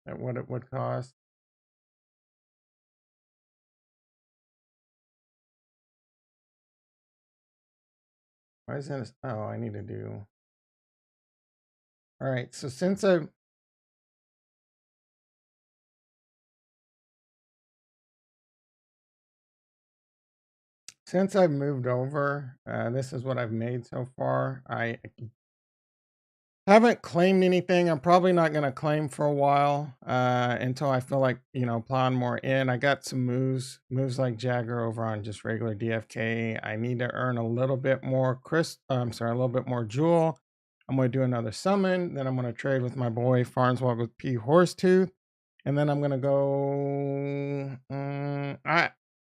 at what it would cost. Why isn't this? Oh, I need to do. All right. So since I've moved over, this is what I've made so far. I haven't claimed anything. I'm probably not going to claim for a while until I feel like, plowing more in. I got some moves like Jagger over on just regular DFK. I need to earn a little bit more a little bit more Jewel. I'm going to do another summon. Then I'm going to trade with my boy Farnswalk with P Horsetooth. And then I'm going to go,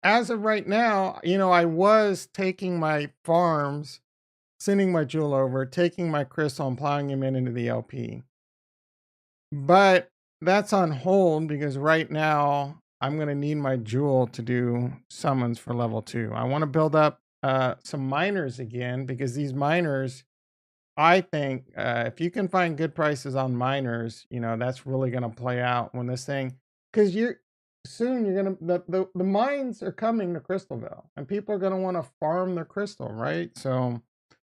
as of right now, I was taking my farms, sending my Jewel over, taking my Crystal and plowing him into the LP. But that's on hold because right now I'm going to need my Jewel to do summons for level 2. I want to build up some miners again because these miners, I think if you can find good prices on miners, that's really going to play out when this thing, because soon you're gonna the mines are coming to Crystalville, and people are gonna want to farm their crystal, right? So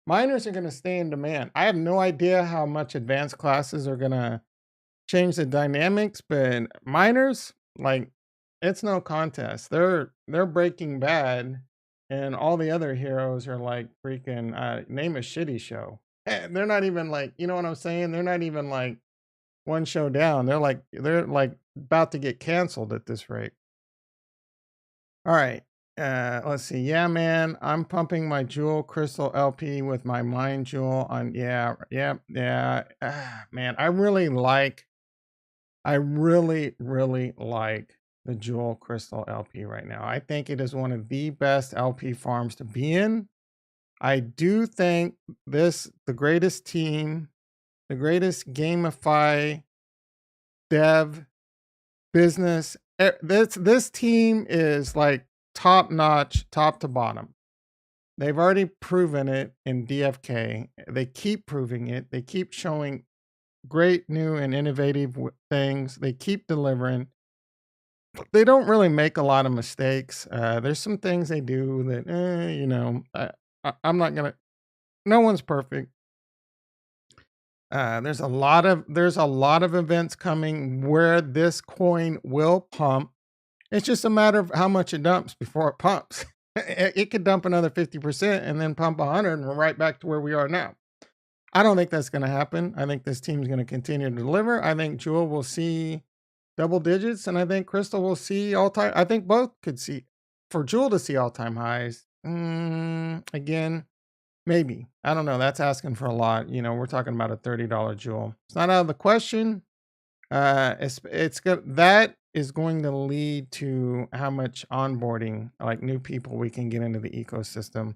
miners are gonna stay in demand. I have no idea how much advanced classes are gonna change the dynamics, but miners, like, it's no contest. They're Breaking Bad, and all the other heroes are like freaking name a shitty show. They're not even like, you know what I'm saying? They're not even like one show down. They're like about to get canceled at this rate. All right. Let's see. Yeah, man, I'm pumping my Jewel Crystal LP with my Mind Jewel on. Yeah, yeah, yeah. Man, I really, really like the Jewel Crystal LP right now. I think it is one of the best LP farms to be in. I do think the greatest team, the greatest gamify dev business. This team is like top notch, top to bottom. They've already proven it in DFK. They keep proving it. They keep showing great new and innovative things. They keep delivering. They don't really make a lot of mistakes. There's some things they do that, I'm not gonna. No one's perfect. There's a lot of events coming where this coin will pump. It's just a matter of how much it dumps before it pumps. It could dump another 50% and then pump 100, and we're right back to where we are now. I don't think that's going to happen. I think this team's going to continue to deliver. I think Jewel will see double digits, and I think Crystal will see all time. I think both could see. For Jewel to see all time highs, again, maybe. I don't know. That's asking for a lot. We're talking about a $30 Jewel. It's not out of the question. It's good. That is going to lead to how much onboarding, like new people, we can get into the ecosystem.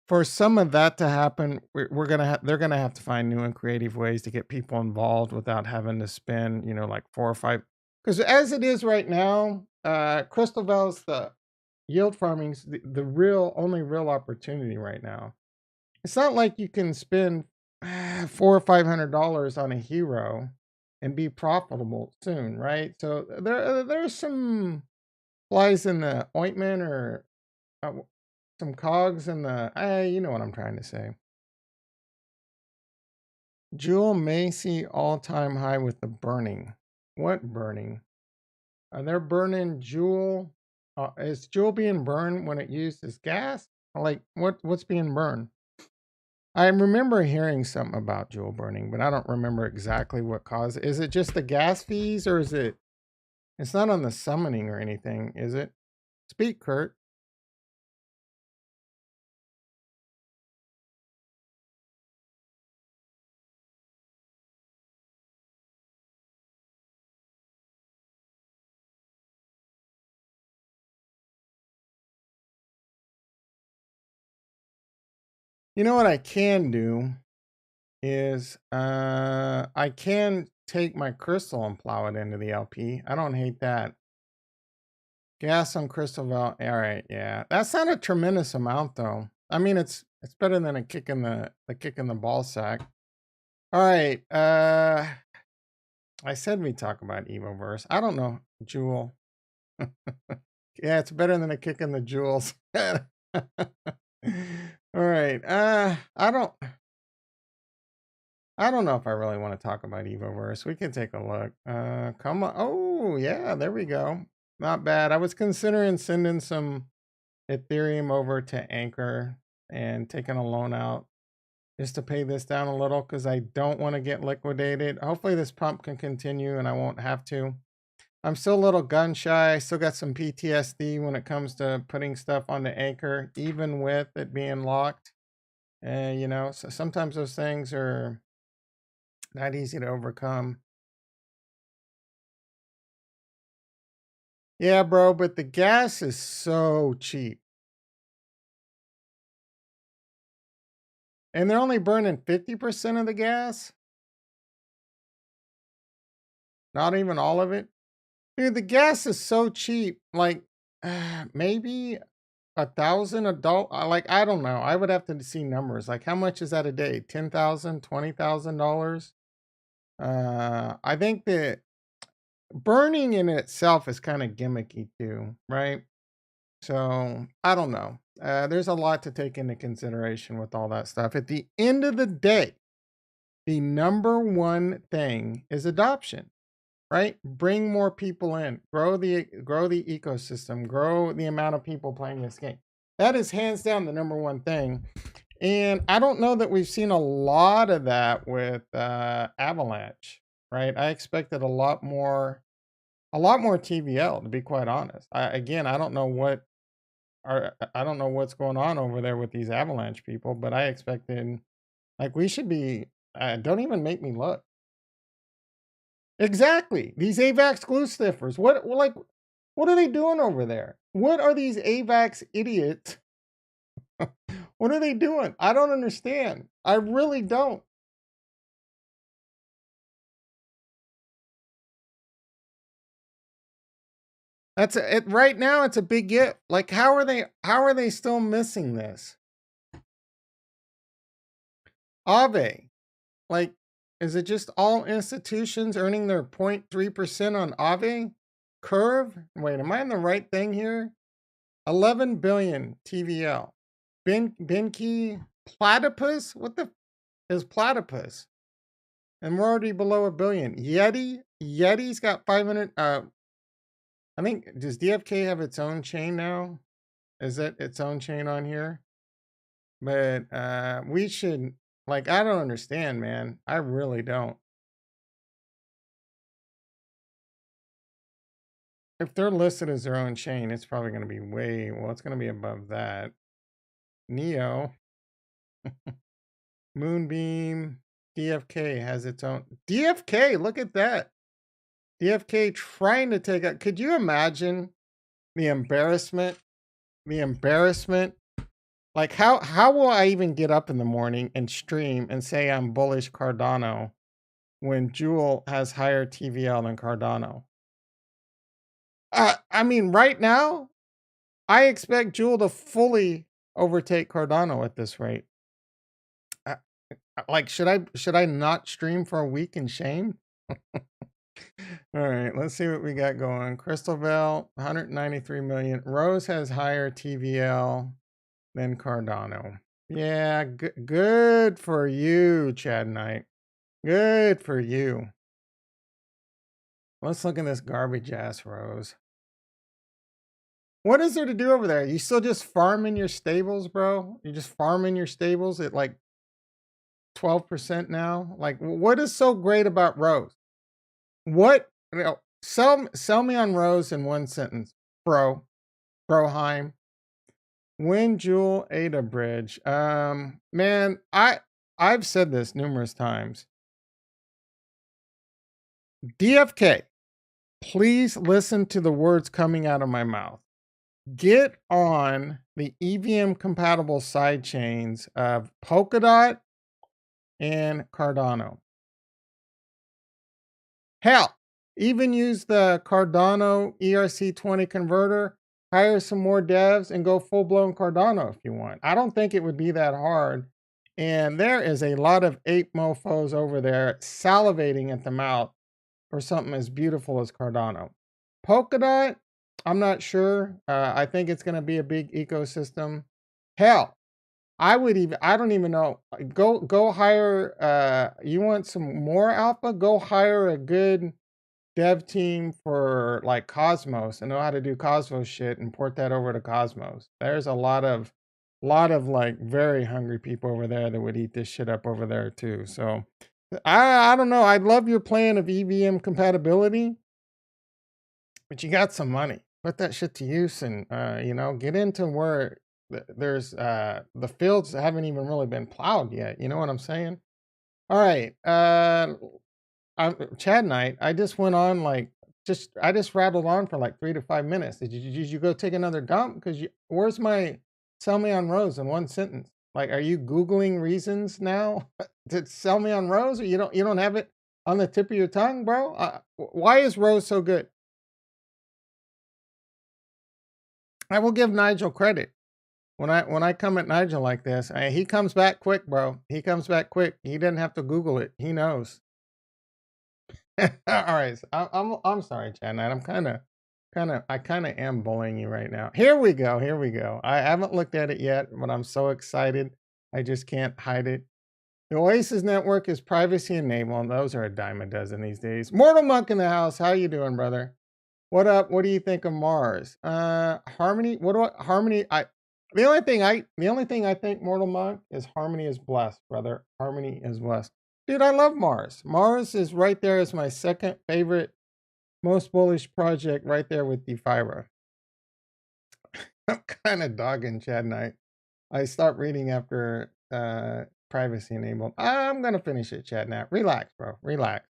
For some of that to happen, they're gonna have to find new and creative ways to get people involved without having to spend, like 4 or 5. Because as it is right now, Crystal Bell's the yield farming's the real only real opportunity right now. It's not like you can spend $400 or $500 on a hero and be profitable soon, right? So there's some flies in the ointment, or uh, some cogs in the. You know what I'm trying to say. Jewel may see all-time high with the burning. What burning? Are they burning Jewel? Is Jewel being burned when it uses gas? Like what's being burned? I remember hearing something about Jewel burning, but I don't remember exactly what caused it. Is it just the gas fees, or is it? It's not on the summoning or anything, is it? Speak, Kurt. You know what I can do is I can take my crystal and plow it into the LP. I don't hate that. Gas on crystal val. All right, yeah. That's not a tremendous amount though. I mean it's better than a kick in the ball sack. All right. I said we talk about Evoverse. I don't know. Jewel. Yeah, it's better than a kick in the jewels. All right. I don't know if I really want to talk about Evoverse. We can take a look. Come on. Oh, yeah, there we go. Not bad. I was considering sending some Ethereum over to Anchor and taking a loan out just to pay this down a little because I don't want to get liquidated. Hopefully this pump can continue and I won't have to. I'm still a little gun shy. I still got some PTSD when it comes to putting stuff on the Anchor, even with it being locked. So sometimes those things are not easy to overcome. Yeah, bro, but the gas is so cheap. And they're only burning 50% of the gas? Not even all of it? Dude, the gas is so cheap. Like, maybe 1,000 adult. Like, I don't know. I would have to see numbers. Like, how much is that a day? $10,000, $20,000? I think that burning in itself is kind of gimmicky too, right? So I don't know. There's a lot to take into consideration with all that stuff. At the end of the day, the number one thing is adoption, right? Bring more people in, grow the ecosystem, grow the amount of people playing this game. That is hands down the number one thing. And I don't know that we've seen a lot of that with Avalanche, right? I expected a lot more TVL, to be quite honest. Again, I don't know what's going on over there with these Avalanche people, but I expected, like, we should be. Don't even make me look. Exactly, these AVAX glue stiffers. What are they doing over there? What are these AVAX idiots? What are they doing? I don't understand. I really don't. Right now. It's a big if. Like, how are they? How are they still missing this? Ave, like, is it just all institutions earning their 0.3% on Ave curve? Wait, am I on the right thing here? 11 billion TVL. Benki platypus? What the is platypus? And we're already below a billion. Yeti's got 500. I think, does DFK have its own chain now? Is it its own chain on here? But we should, like, I don't understand, man. I really don't. If they're listed as their own chain, it's probably going to be it's going to be above that. Neo, Moonbeam, DFK has its own. DFK, look at that. DFK trying to take out. Could you imagine the embarrassment? The embarrassment. Like, how will I even get up in the morning and stream and say I'm bullish Cardano when Jewel has higher TVL than Cardano? I mean, right now, I expect Jewel to fully overtake Cardano at this rate. Uh, like, should I not stream for a week in shame? All right, let's see what we got going. Crystal Veil, 193 million. Rose has higher TVL than Cardano. Yeah, good for you, Chad Knight. Good for you. Let's look at this garbage ass Rose. What is there to do over there? You still just farming your stables, bro? You just farming your stables at like 12% now? Like, what is so great about Rose? What, sell me on Rose in one sentence, bro. Broheim. When Jewel Ada Bridge. Man, I've said this numerous times. DFK, please listen to the words coming out of my mouth. Get on the EVM compatible side chains of Polkadot and Cardano. Hell, even use the Cardano ERC20 converter, hire some more devs, and go full blown Cardano if you want. I don't think it would be that hard. And there is a lot of ape mofos over there salivating at the mouth for something as beautiful as Cardano. Polkadot, I'm not sure. I think it's going to be a big ecosystem. Hell, I don't even know. Go hire, you want some more alpha? Go hire a good dev team for like Cosmos and know how to do Cosmos shit and port that over to Cosmos. There's a lot of like very hungry people over there that would eat this shit up over there too. So I don't know. I love your plan of EVM compatibility, but you got some money. Put that shit to use and get into where there's the fields haven't even really been plowed yet. You know what I'm saying? All right. Chad Knight, I just went on I just rattled on for like 3 to 5 minutes. Did you go take another dump? Because where's my sell me on Rose in one sentence? Like, are you Googling reasons now to sell me on Rose, or you don't have it on the tip of your tongue, bro? Why is Rose so good? I will give Nigel credit. When I come at Nigel like this, he comes back quick, bro. He comes back quick. He didn't have to Google it. He knows. All right, so I'm sorry, Chad Knight. I'm I kind of am bullying you right now. Here we go. Here we go. I haven't looked at it yet, but I'm so excited. I just can't hide it. The Oasis network is privacy enabled. Those are a dime a dozen these days. Mortal Monk in the house. How you doing, brother? What up? What do you think of Mars? Harmony. What do Harmony? The only thing I think Mortal Monk is Harmony is blessed, brother. Harmony is blessed. Dude, I love Mars. Mars is right there as my second favorite, most bullish project, right there with Defibra. I'm kind of dogging Chad Knight. I stopped reading after privacy enabled. I'm gonna finish it, Chad Knight. Relax, bro. Relax.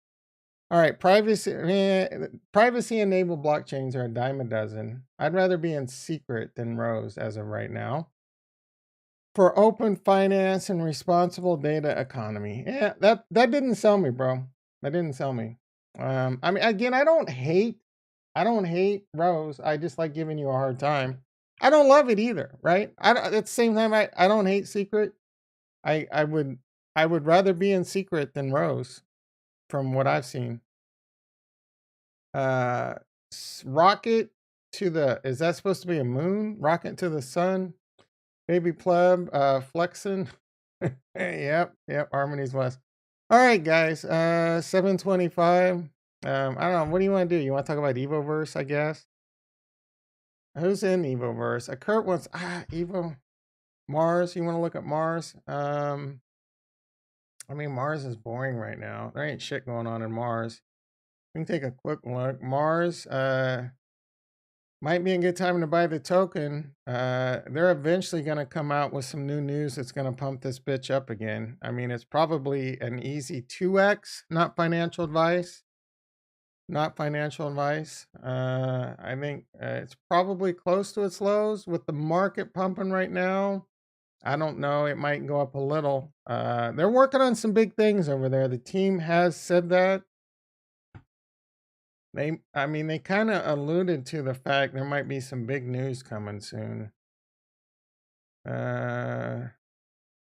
All right, privacy enabled blockchains are a dime a dozen. I'd rather be in secret than Rose as of right now. For open finance and responsible data economy. Yeah, that didn't sell me, bro. That didn't sell me. I mean, again, I don't hate Rose. I just like giving you a hard time. I don't love it either, right? At the same time, I don't hate secret. I I would I would rather be in secret than Rose, from what I've seen. Uh, rocket to the, is that supposed to be a moon? Rocket to the sun? Baby pleb, flexing. Yep, Harmony's West. All right, guys. 7:25. I don't know. What do you want to do? You want to talk about Evoverse, I guess? Who's in Evoverse? Kurt wants Evo Mars. You want to look at Mars? I mean, Mars is boring right now. There ain't shit going on in Mars. We can take a quick look. Mars, might be a good time to buy the token. They're eventually going to come out with some new news that's going to pump this bitch up again. I mean, it's probably an easy 2x, not financial advice. Not financial advice. I think it's probably close to its lows with the market pumping right now. I don't know. It might go up a little. They're working on some big things over there. The team has said that. I mean, they kind of alluded to the fact there might be some big news coming soon. Uh,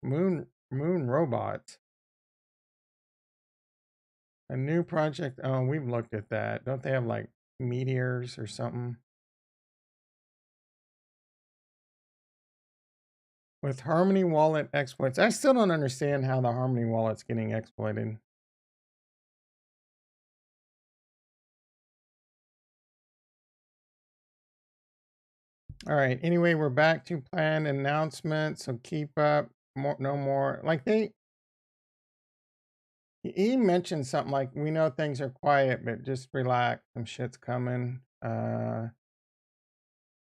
moon robots. A new project. Oh, we've looked at that. Don't they have like meteors or something? With Harmony Wallet exploits. I still don't understand how the Harmony Wallet's getting exploited. All right. Anyway, we're back to planned announcements. So keep up. No more. Like he mentioned something like, we know things are quiet, but just relax. Some shit's coming.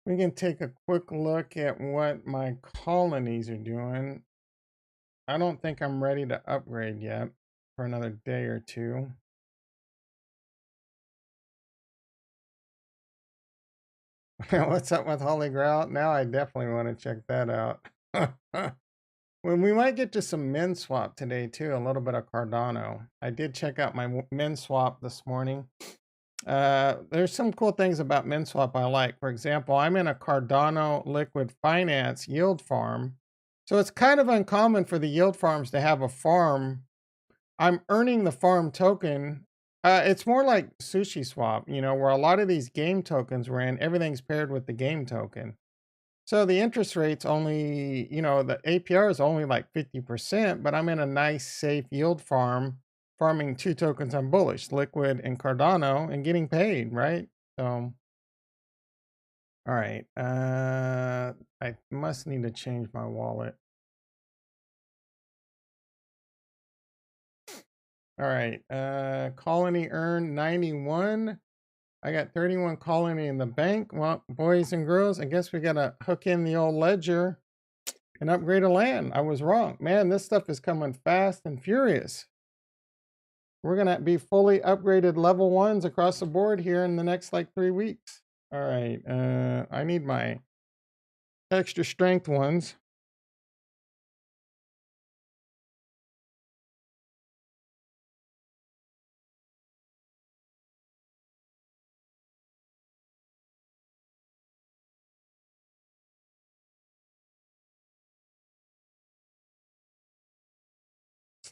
We can take a quick look at what my colonies are doing. I don't think I'm ready to upgrade yet for another day or two. What's up with Holy Grail? Now I definitely want to check that out. Well, we might get to some min swap today too, a little bit of Cardano. I did check out my min swap this morning. There's some cool things about min swap I like. For example, I'm in a Cardano liquid finance yield farm. So it's kind of uncommon for the yield farms to have a farm. I'm earning the farm token. It's more like sushi swap, where a lot of these game tokens were in, everything's paired with the game token. So the interest rate's only, the APR is only like 50%, but I'm in a nice, safe yield farm, farming two tokens I'm bullish, Liquid and Cardano, and getting paid, right? So, all right. I must need to change my wallet. All right. Colony earned 91. I got 31 colony in the bank. Well, boys and girls, I guess we got to hook in the old ledger and upgrade a land. I was wrong. Man, this stuff is coming fast and furious. We're going to be fully upgraded level ones across the board here in the next like 3 weeks. All right. I need my extra strength ones.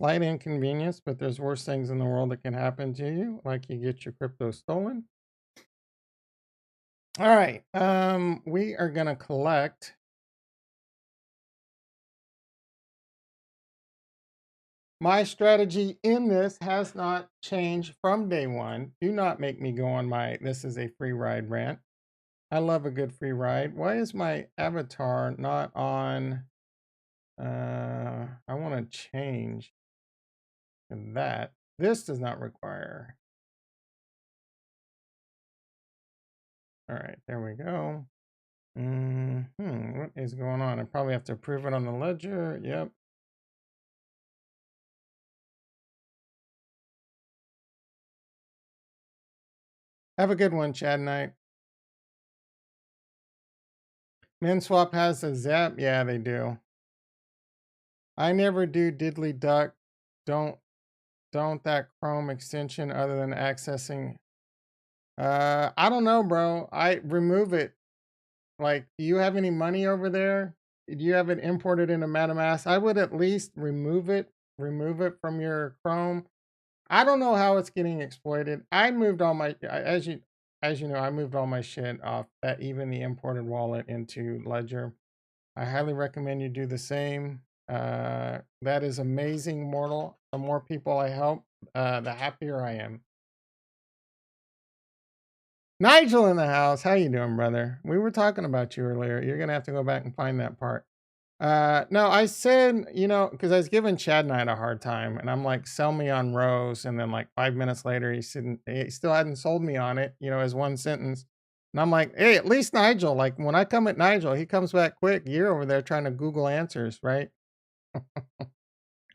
slight inconvenience, but there's worse things in the world that can happen to you, like you get your crypto stolen. All right, we are gonna collect. My strategy in this has not changed from day one. Do not make me go on my this is a free ride rant. I love a good free ride. Why is my avatar not on? I want to change that. This does not require. All right, there we go. What is going on? I probably have to approve it on the ledger. Yep. Have a good one, Chad Knight. MinSwap has a zap. Yeah, they do. I never do diddly duck. Don't that Chrome extension other than accessing. I don't know, bro. I remove it. Like, do you have any money over there? Do you have it imported into MetaMask? I would at least remove it from your Chrome. I don't know how it's getting exploited. I moved all my as you know, I moved all my shit off that even the imported wallet into Ledger. I highly recommend you do the same. That is amazing, Mortal. The more people I help, the happier I am. Nigel in the house. How you doing, brother? We were talking about you earlier. You're gonna have to go back and find that part. No, I said, because I was giving Chad Knight a hard time, and I'm like, sell me on Rose, and then like 5 minutes later, he still hadn't sold me on it, as one sentence. And I'm like, hey, at least Nigel, like when I come at Nigel, he comes back quick. You're over there trying to Google answers, right?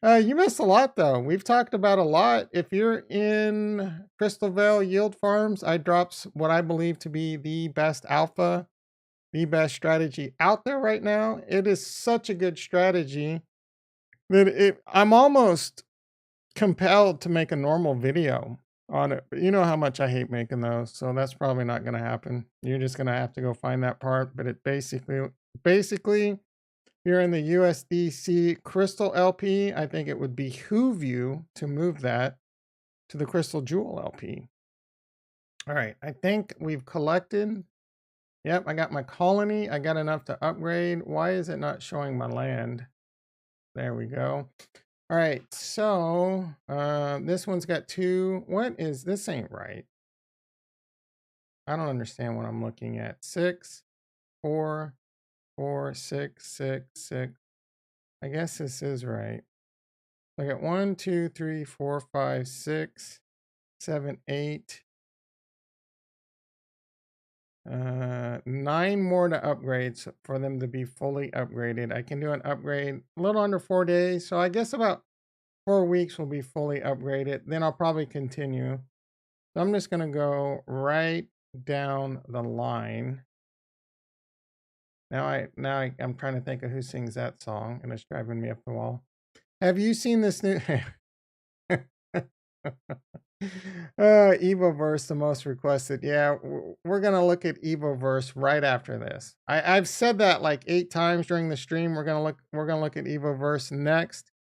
You missed a lot though. We've talked about a lot. If you're in Crystal Vale Yield Farms, I dropped what I believe to be the best alpha, the best strategy out there right now. It is such a good strategy that I'm almost compelled to make a normal video on it. But you know how much I hate making those, so that's probably not going to happen. You're just going to have to go find that part. But it basically, you're in the USDC Crystal LP. I think it would behoove you to move that to the Crystal Jewel LP. All right, I think we've collected. Yep, I got my colony. I got enough to upgrade. Why is it not showing my land? There we go. All right, so this one's got 2. What is this? Ain't right. I don't understand what I'm looking at. 6, 4, 4, 6, 6, 6. I guess this is right. I got 1, 2, 3, 4, 5, 6, 7, 8. 9 more to upgrade for them to be fully upgraded. I can do an upgrade a little under 4 days. So I guess about 4 weeks will be fully upgraded. Then I'll probably continue. So I'm just going to go right down the line. Now I'm trying to think of who sings that song, and it's driving me up the wall. Have you seen this new Evoverse, the most requested? Yeah, we're gonna look at Evoverse right after this. I've said that like 8 times during the stream. We're gonna look at Evoverse next.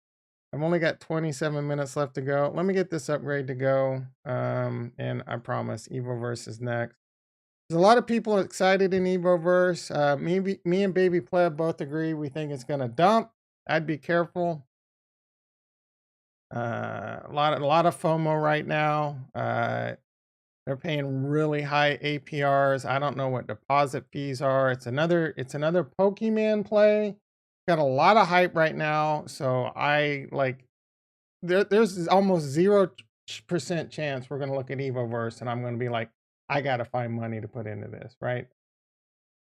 I've only got 27 minutes left to go. Let me get this upgrade to go. And I promise Evoverse is next. There's a lot of people excited in Evoverse. Me and Baby Pleb both agree. We think it's gonna dump. I'd be careful. A lot of FOMO right now. They're paying really high APRs. I don't know what deposit fees are. It's another Pokemon play. Got a lot of hype right now. So I like there's almost 0% chance we're gonna look at Evoverse and I'm gonna be like, I gotta find money to put into this, right?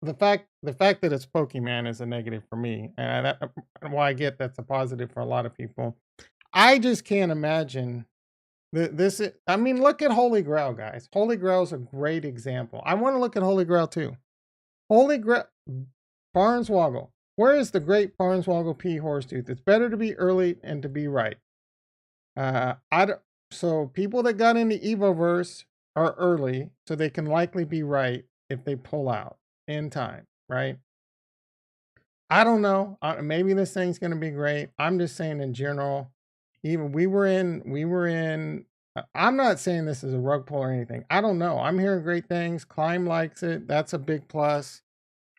The fact that it's Pokemon is a negative for me, and why I get that's a positive for a lot of people. I just can't imagine this. I mean, look at Holy Grail, guys. Holy Grail is a great example. I want to look at Holy Grail too. Holy Grail, Farnswoggle. Where is the great Farnswoggle P Horsetooth? It's better to be early and to be right. So people that got into Evoverse are early, so they can likely be right if they pull out in time, right? I don't know. Maybe this thing's going to be great. I'm just saying in general, Even we were in. I'm not saying this is a rug pull or anything. I don't know. I'm hearing great things. Climb likes it. That's a big plus.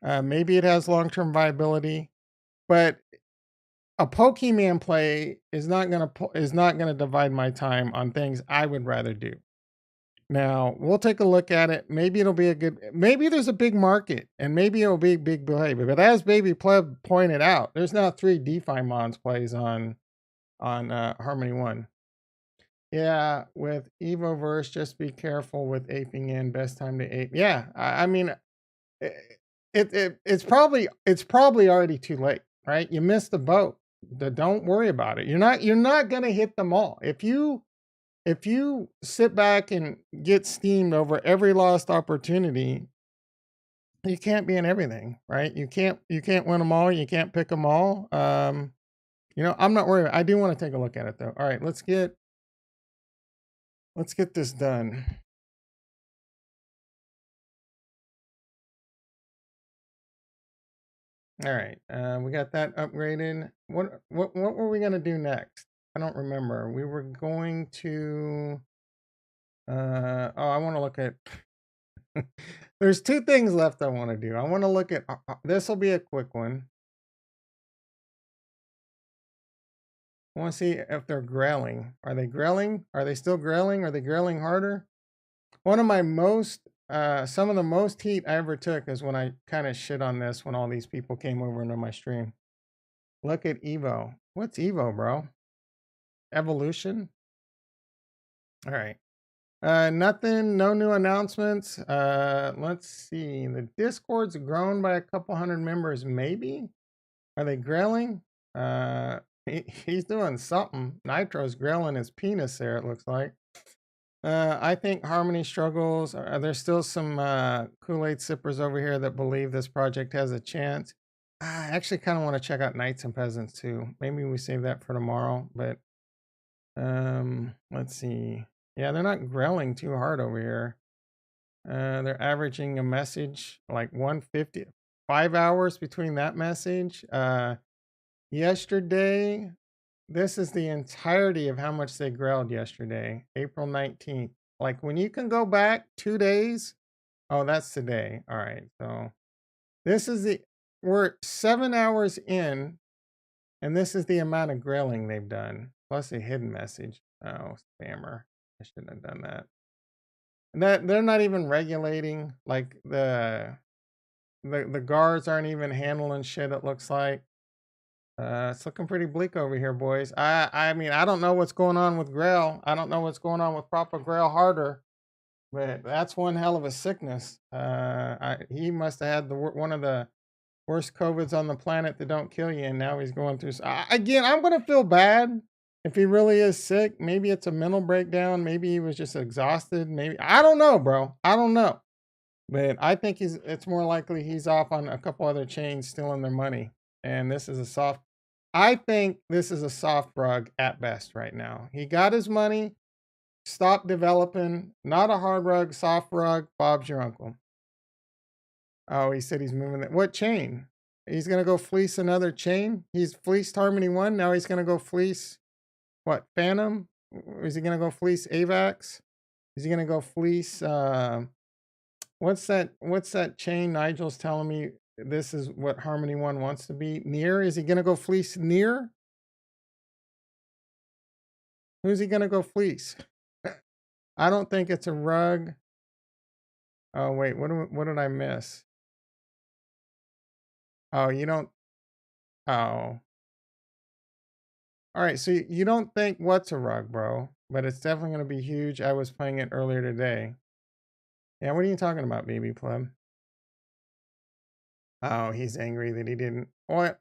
Maybe it has long term viability, but a Pokemon play is not gonna divide my time on things I would rather do. Now we'll take a look at it. Maybe it'll be a good. Maybe there's a big market, and maybe it'll be big behavior. But as Baby Pleb pointed out, there's now 3 DeFi Mons plays on Harmony One. Yeah, with Evoverse, just be careful with aping in. Best time to ape. Yeah, I mean, it, it's probably already too late, right? You missed the boat. Don't worry about it. You're not gonna hit them all. If you sit back and get steamed over every lost opportunity, you can't be in everything, right? You can't win them all. You can't pick them all. I'm not worried. I do want to take a look at it though. All right, let's get this done. All right, we got that upgraded. What were we gonna do next? I don't remember. We were going to. I want to look at. There's 2 things left I want to do. I want to look at. This will be a quick one. I want to see if they're grailing. Are they grailing? Are they still grailing? Are they grailing harder? One of my some of the most heat I ever took is when I kind of shit on this when all these people came over into my stream. Look at Evo. What's Evo, bro? Evolution? All right. Nothing, no new announcements. Let's see. The Discord's grown by a couple hundred members, maybe? Are they grailing? He's doing something. Nitro's grailing his penis there, it looks like. I think Harmony struggles. There's still some Kool-Aid sippers over here that believe this project has a chance. I actually kind of want to check out Knights and Peasants too. Maybe we save that for tomorrow. But let's see. Yeah, they're not grailing too hard over here. They're averaging a message like 150, 5 hours between that message. Yesterday, this is the entirety of how much they grilled yesterday, April 19th. Like when you can go back 2 days. Oh, that's today. All right. So this is we're 7 hours in, and this is the amount of grilling they've done, plus a hidden message. Oh, spammer. I shouldn't have done that. And that they're not even regulating, like the guards aren't even handling shit, it looks like. It's looking pretty bleak over here, boys. I mean, I don't know what's going on with Grail. I don't know what's going on with Proper Grail Harder, but that's one hell of a sickness. He must have had one of the worst COVIDs on the planet that don't kill you, and now he's going through. Again, I'm gonna feel bad if he really is sick. Maybe it's a mental breakdown. Maybe he was just exhausted. Maybe I don't know, bro. I don't know, but I think it's more likely he's off on a couple other chains stealing their money, and this is a soft. I think this is a soft rug at best right now. He got his money, stopped developing. Not a hard rug, soft rug. Bob's your uncle. Oh, he said he's moving it. What chain? He's gonna go fleece another chain. He's fleeced Harmony One. Now he's gonna go fleece what? Phantom? Is he gonna go fleece Avax? Is he gonna go fleece? What's that? What's that chain? Nigel's telling me this is what Harmony One wants to be. Near? Is he gonna go fleece Near? Who's he gonna go fleece? I don't think it's a rug. Oh wait, what did I miss? Oh, you don't. Oh, all right. So you don't think what's a rug, bro? But it's definitely gonna be huge. I was playing it earlier today. Yeah, what are you talking about, baby pleb? Oh, he's angry that he didn't. What?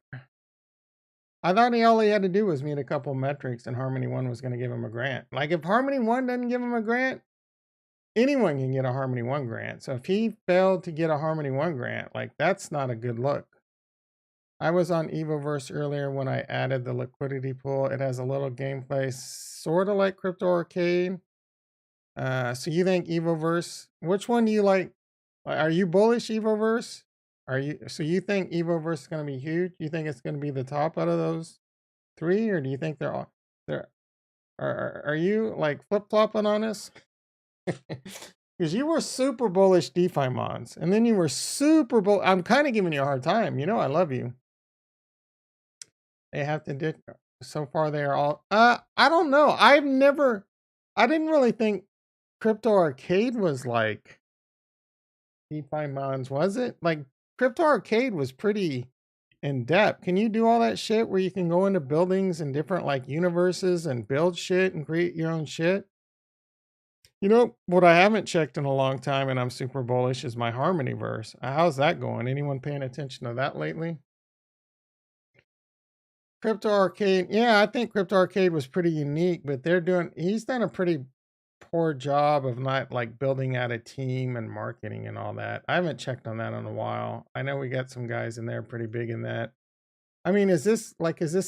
I thought all he had to do was meet a couple metrics, and Harmony One was gonna give him a grant. Like if Harmony One doesn't give him a grant, anyone can get a Harmony One grant. So if he failed to get a Harmony One grant, like that's not a good look. I was on Evoverse earlier when I added the liquidity pool. It has a little gameplay, sort of like Crypto Arcade. So you think Evoverse? Which one do you like? Are you bullish Evoverse? Are you? So you think Evoverse is going to be huge? You think it's going to be the top out of those 3, or do you think they're all? They're Are you like flip flopping on us? Because you were super bullish DeFi mons, and then you were super bull. I'm kind of giving you a hard time. You know, I love you. They have to do. So far, they are all. I don't know. I didn't really think Crypto Arcade was like DeFi mons, was it? Like Crypto Arcade was pretty in depth. Can you do all that shit where you can go into buildings and different like universes and build shit and create your own shit? You know what I haven't checked in a long time, and I'm super bullish, is my Harmony verse. How's that going? Anyone paying attention to that lately? Crypto Arcade, yeah, I think Crypto Arcade was pretty unique, but he's done a pretty poor job of not like building out a team and marketing and all that. I haven't checked on that in a while. I know we got some guys in there pretty big in that. I mean, is this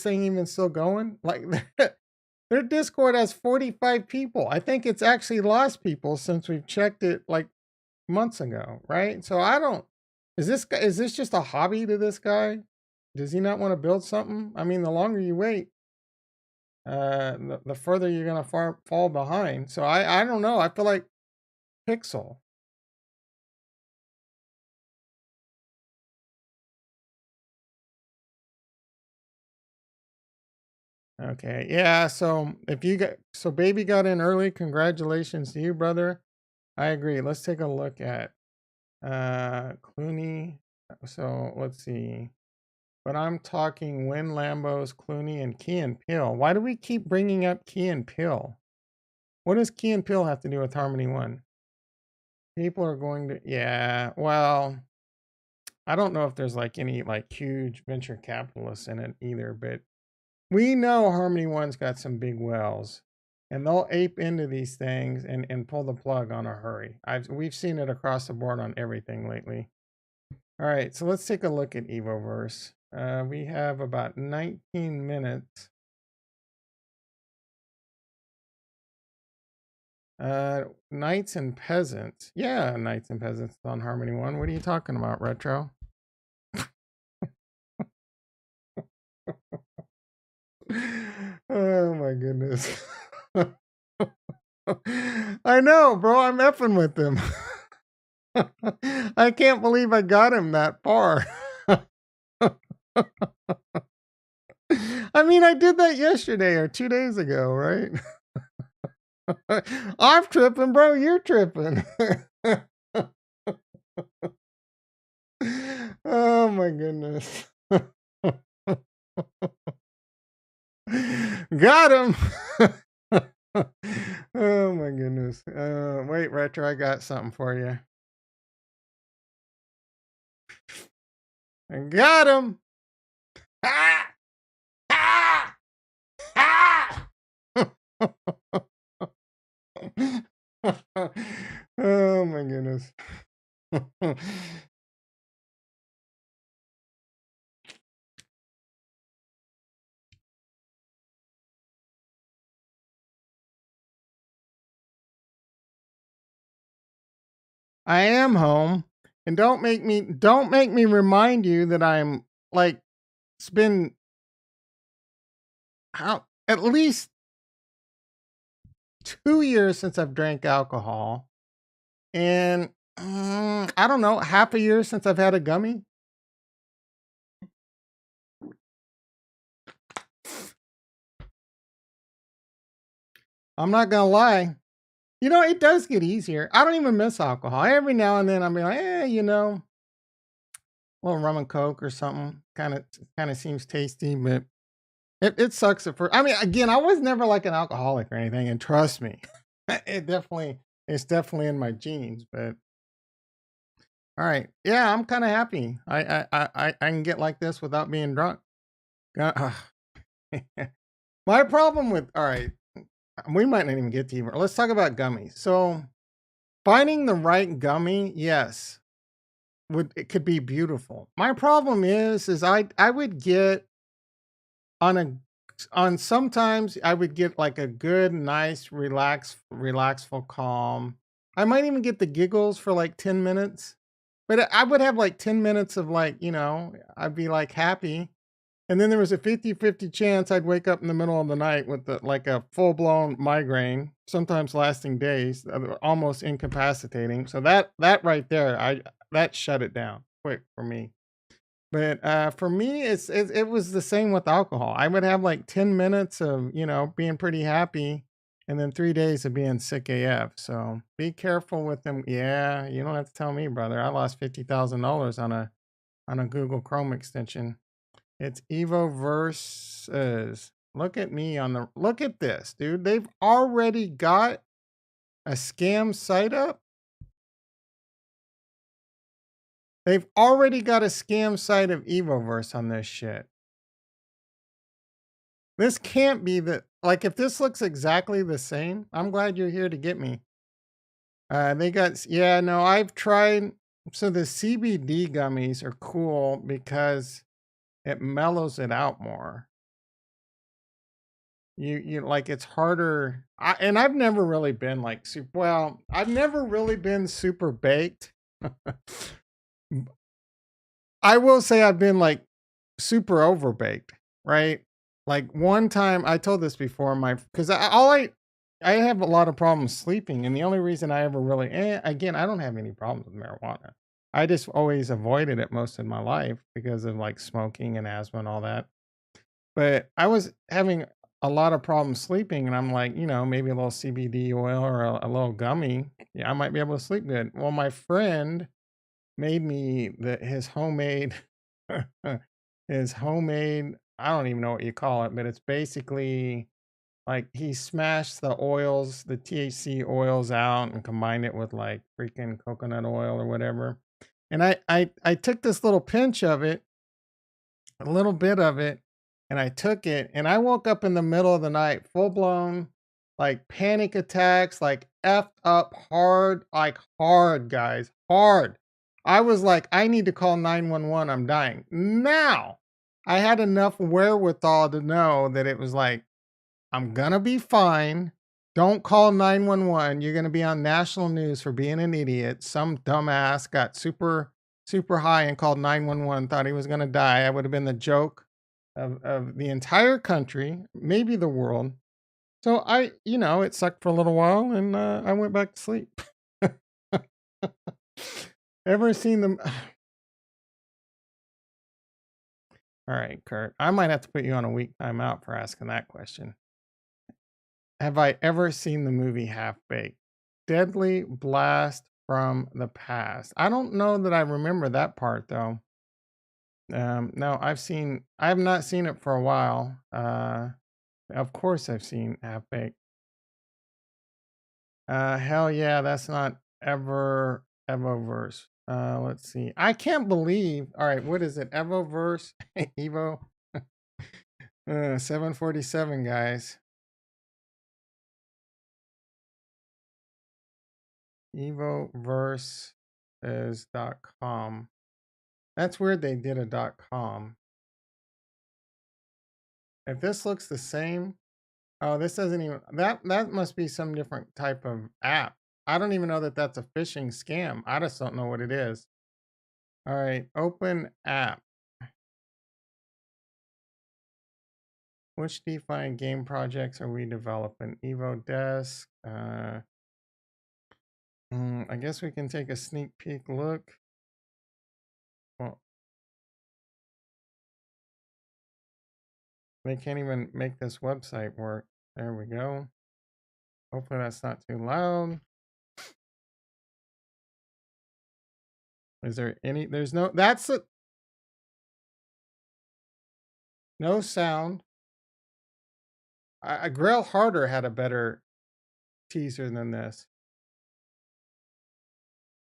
thing even still going? Like their Discord has 45 people. I think it's actually lost people since we've checked it like months ago, right? So I don't. Is this just a hobby to this guy? Does he not want to build something? I mean, the longer you wait, the further you're gonna fall behind. So I don't know. I feel like Pixel. Okay, yeah. So if you got baby got in early, congratulations to you, brother. I agree. Let's take a look at Clooney. So let's see. But I'm talking Win Lambos, Clooney, and Key and Peele. Why do we keep bringing up Key and Peele? What does Key and Peele have to do with Harmony One? People are going to, yeah. Well, I don't know if there's like any like huge venture capitalists in it either, but we know Harmony One's got some big wells, and they'll ape into these things and pull the plug on a hurry. We've seen it across the board on everything lately. All right, so let's take a look at Evoverse. We have about 19 minutes. Knights and Peasants. Yeah, Knights and Peasants on Harmony One. What are you talking about, Retro? Oh my goodness. I know, bro. I'm effing with them. I can't believe I got him that far. I mean, I did that yesterday or 2 days ago, right? I'm tripping, bro. You're tripping. Oh my goodness. Got him. Oh my goodness. Wait, Retro, I got something for you. I got him. Ah! Ah! Ah! Oh my goodness. I am home, and don't make me remind you that I'm like it's been how at least 2 years since I've drank alcohol, and I don't know, half a year since I've had a gummy. I'm not gonna lie. You know, it does get easier. I don't even miss alcohol. Every now and then I'll be like, you know, a little rum and coke or something. Kind of seems tasty, but it sucks at first. I mean, again, I was never like an alcoholic or anything, and trust me, it's definitely in my genes. But all right, yeah, I'm kind of happy. I can get like this without being drunk. My problem with all right, we might not even get to even. Let's talk about gummies. So finding the right gummy, yes, it could be beautiful. My problem is I would get on a on sometimes I would get like a good, nice, relaxful calm. I might even get the giggles for like 10 minutes. But I would have like 10 minutes of like, you know, I'd be like happy. And then there was a 50-50 chance I'd wake up in the middle of the night with like a full-blown migraine, sometimes lasting days, almost incapacitating. So that right there, that shut it down quick for me. But for me, it was the same with alcohol. I would have like 10 minutes of, being pretty happy, and then 3 days of being sick AF. So be careful with them. Yeah, you don't have to tell me, brother. I lost $50,000 on a Google Chrome extension. It's Evo versus. Look at me look at this, dude. They've already got a scam site up. They've already got a scam site of Evoverse on this shit. This can't be like, if this looks exactly the same, I'm glad you're here to get me. Yeah, no, I've tried. So the CBD gummies are cool because it mellows it out more. You like, it's harder. And I've never really been like I've never really been super baked. I will say I've been like super overbaked, right? Like one time, I told this before, because I have a lot of problems sleeping, and the only reason I ever really, again, I don't have any problems with marijuana. I just always avoided it most of my life because of like smoking and asthma and all that. But I was having a lot of problems sleeping, and I'm like, maybe a little CBD oil or a little gummy, yeah, I might be able to sleep good. Well, my friend made me his homemade his homemade, I don't even know what you call it, but it's basically like he smashed the oils, the THC oils out and combined it with like freaking coconut oil or whatever. And I took this little pinch of it, a little bit of it, and I took it, and I woke up in the middle of the night, full blown, like panic attacks, like effed up hard, like hard, guys, hard. I was like, I need to call 911. I'm dying. Now, I had enough wherewithal to know that it was like, I'm gonna be fine. Don't call 911. You're gonna be on national news for being an idiot. Some dumbass got super high and called 911, thought he was gonna die. I would have been the joke of the entire country, maybe the world. So it sucked for a little while, and I went back to sleep. Ever seen them? All right, Kurt. I might have to put you on a week timeout for asking that question. Have I ever seen the movie Half Baked? Deadly Blast from the Past. I don't know that I remember that part though. No, I have not seen it for a while. Of course I've seen Half Baked. Hell yeah, that's not Evoverse. Let's see. I can't believe. All right, what is it? Evoverse, Evo, 747 guys. Evoverse is .com. That's weird they did a .com. If this looks the same, oh, this doesn't even, that must be some different type of app. I don't even know that that's a phishing scam. I just don't know what it is. All right, open app. Which DeFi game projects are we developing? Evo Desk. I guess we can take a sneak peek look. Well, they can't even make this website work. There we go. Hopefully that's not too loud. Is there any, there's no, no sound. Grail Harder had a better teaser than this.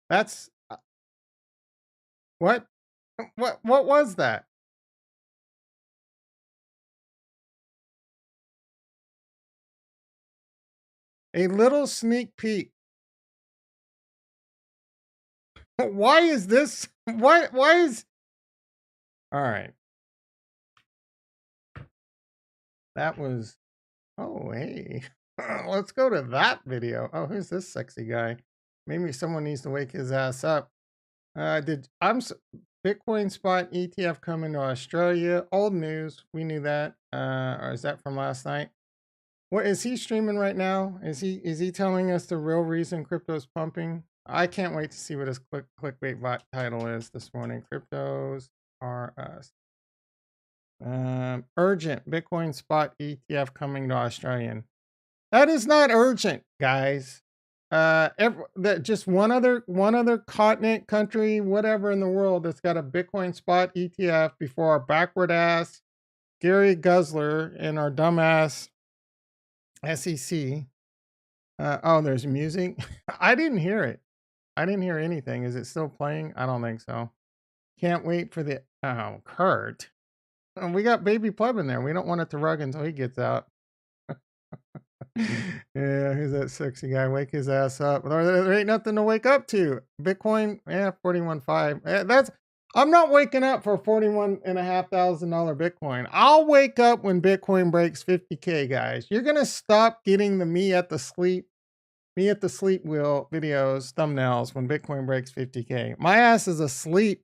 That's, what was that? A little sneak peek. Why is this? Why is? All right. That was, oh, hey. Let's go to that video. Oh, who's this sexy guy? Maybe someone needs to wake his ass up. Bitcoin spot ETF coming to Australia. Old news. We knew that. Or is that from last night? What is he streaming right now? Is he telling us the real reason crypto's pumping? I can't wait to see what his clickbait title is this morning. Cryptos are us. Urgent Bitcoin spot ETF coming to Australian. That is not urgent, guys. That just one other continent, country, whatever in the world that's got a Bitcoin spot ETF before our backward ass Gary Guzzler and our dumbass SEC. Oh, there's music. I didn't hear it. I didn't hear anything. Is it still playing? I don't think so. Can't wait for the Kurt. We got baby pleb in there. We don't want it to rug until he gets out. Yeah, who's that sexy guy? Wake his ass up. There ain't nothing to wake up to. Bitcoin, 41.5. That's I'm not waking up for $41,500 Bitcoin. I'll wake up when Bitcoin breaks 50K, guys. You're gonna stop getting the me at the sleep wheel videos, thumbnails when Bitcoin breaks 50K. My ass is asleep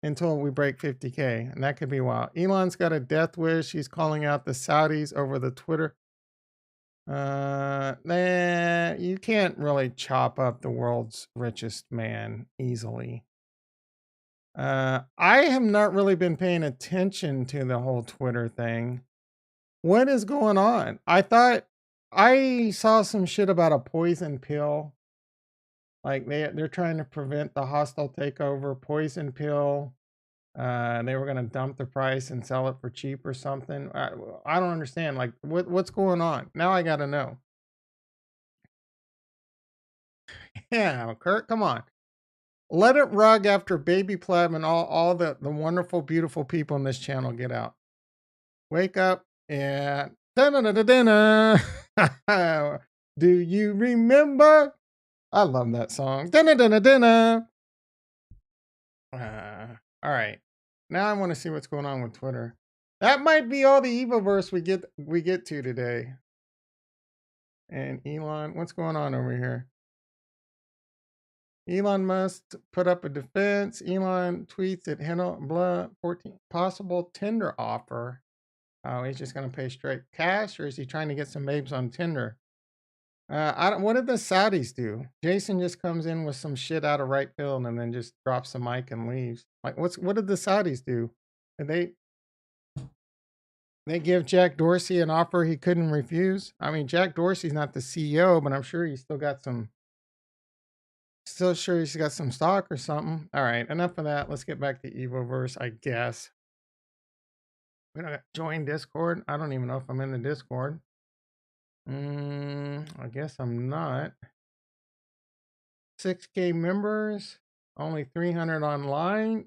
until we break 50K, and that could be wild. Elon's got a death wish. He's calling out the Saudis over the Twitter. You can't really chop up the world's richest man easily. I have not really been paying attention to the whole Twitter thing. What is going on? I thought I saw some shit about a poison pill. Like they're trying to prevent the hostile takeover poison pill. They were gonna dump the price and sell it for cheap or something. I don't understand. Like what's going on? Now I gotta know. Yeah, Kurt, come on. Let it rug after Baby Pleb and all the wonderful, beautiful people in this channel get out. Wake up and da-da-da-da-da. Do you remember? I love that song. Da-da-da-da-da. All right. Now I want to see what's going on with Twitter. That might be all the Evoverse we get to today. And Elon, what's going on over here? Elon Musk put up a defense. Elon tweets at Henna blah 14 possible Tinder offer. Oh, he's just gonna pay straight cash, or is he trying to get some babes on Tinder? I don't. What did the Saudis do? Jason just comes in with some shit out of right field and then just drops the mic and leaves. Like, what did the Saudis do? Did they give Jack Dorsey an offer he couldn't refuse? I mean, Jack Dorsey's not the CEO, but I'm sure he's still got some. Still sure he's got some stock or something. All right, enough of that. Let's get back to Evoverse, I guess. We don't join Discord. I don't even know if I'm in the Discord. I guess I'm not. 6K members, only 300 online.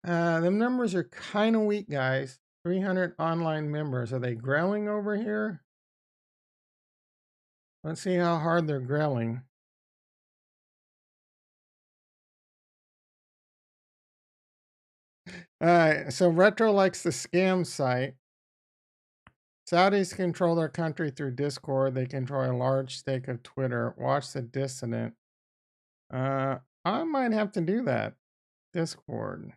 The numbers are kind of weak, guys. 300 online members. Are they growling over here? Let's see how hard they're growling. All right, so Retro likes the scam site. Saudis control their country through Discord. They control a large stake of Twitter. Watch the dissident. I might have to do that. Discord.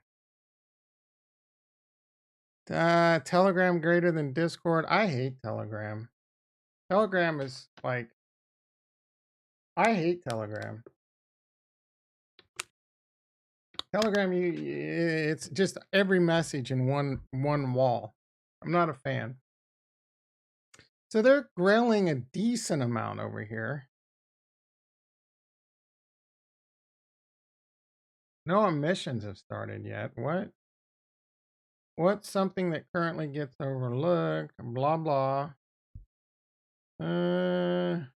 Telegram greater than Discord. I hate Telegram. Telegram is like, I hate Telegram. Telegram, it's just every message in one wall. I'm not a fan. So they're growling a decent amount over here. No emissions have started yet. What? What's something that currently gets overlooked? Blah blah. All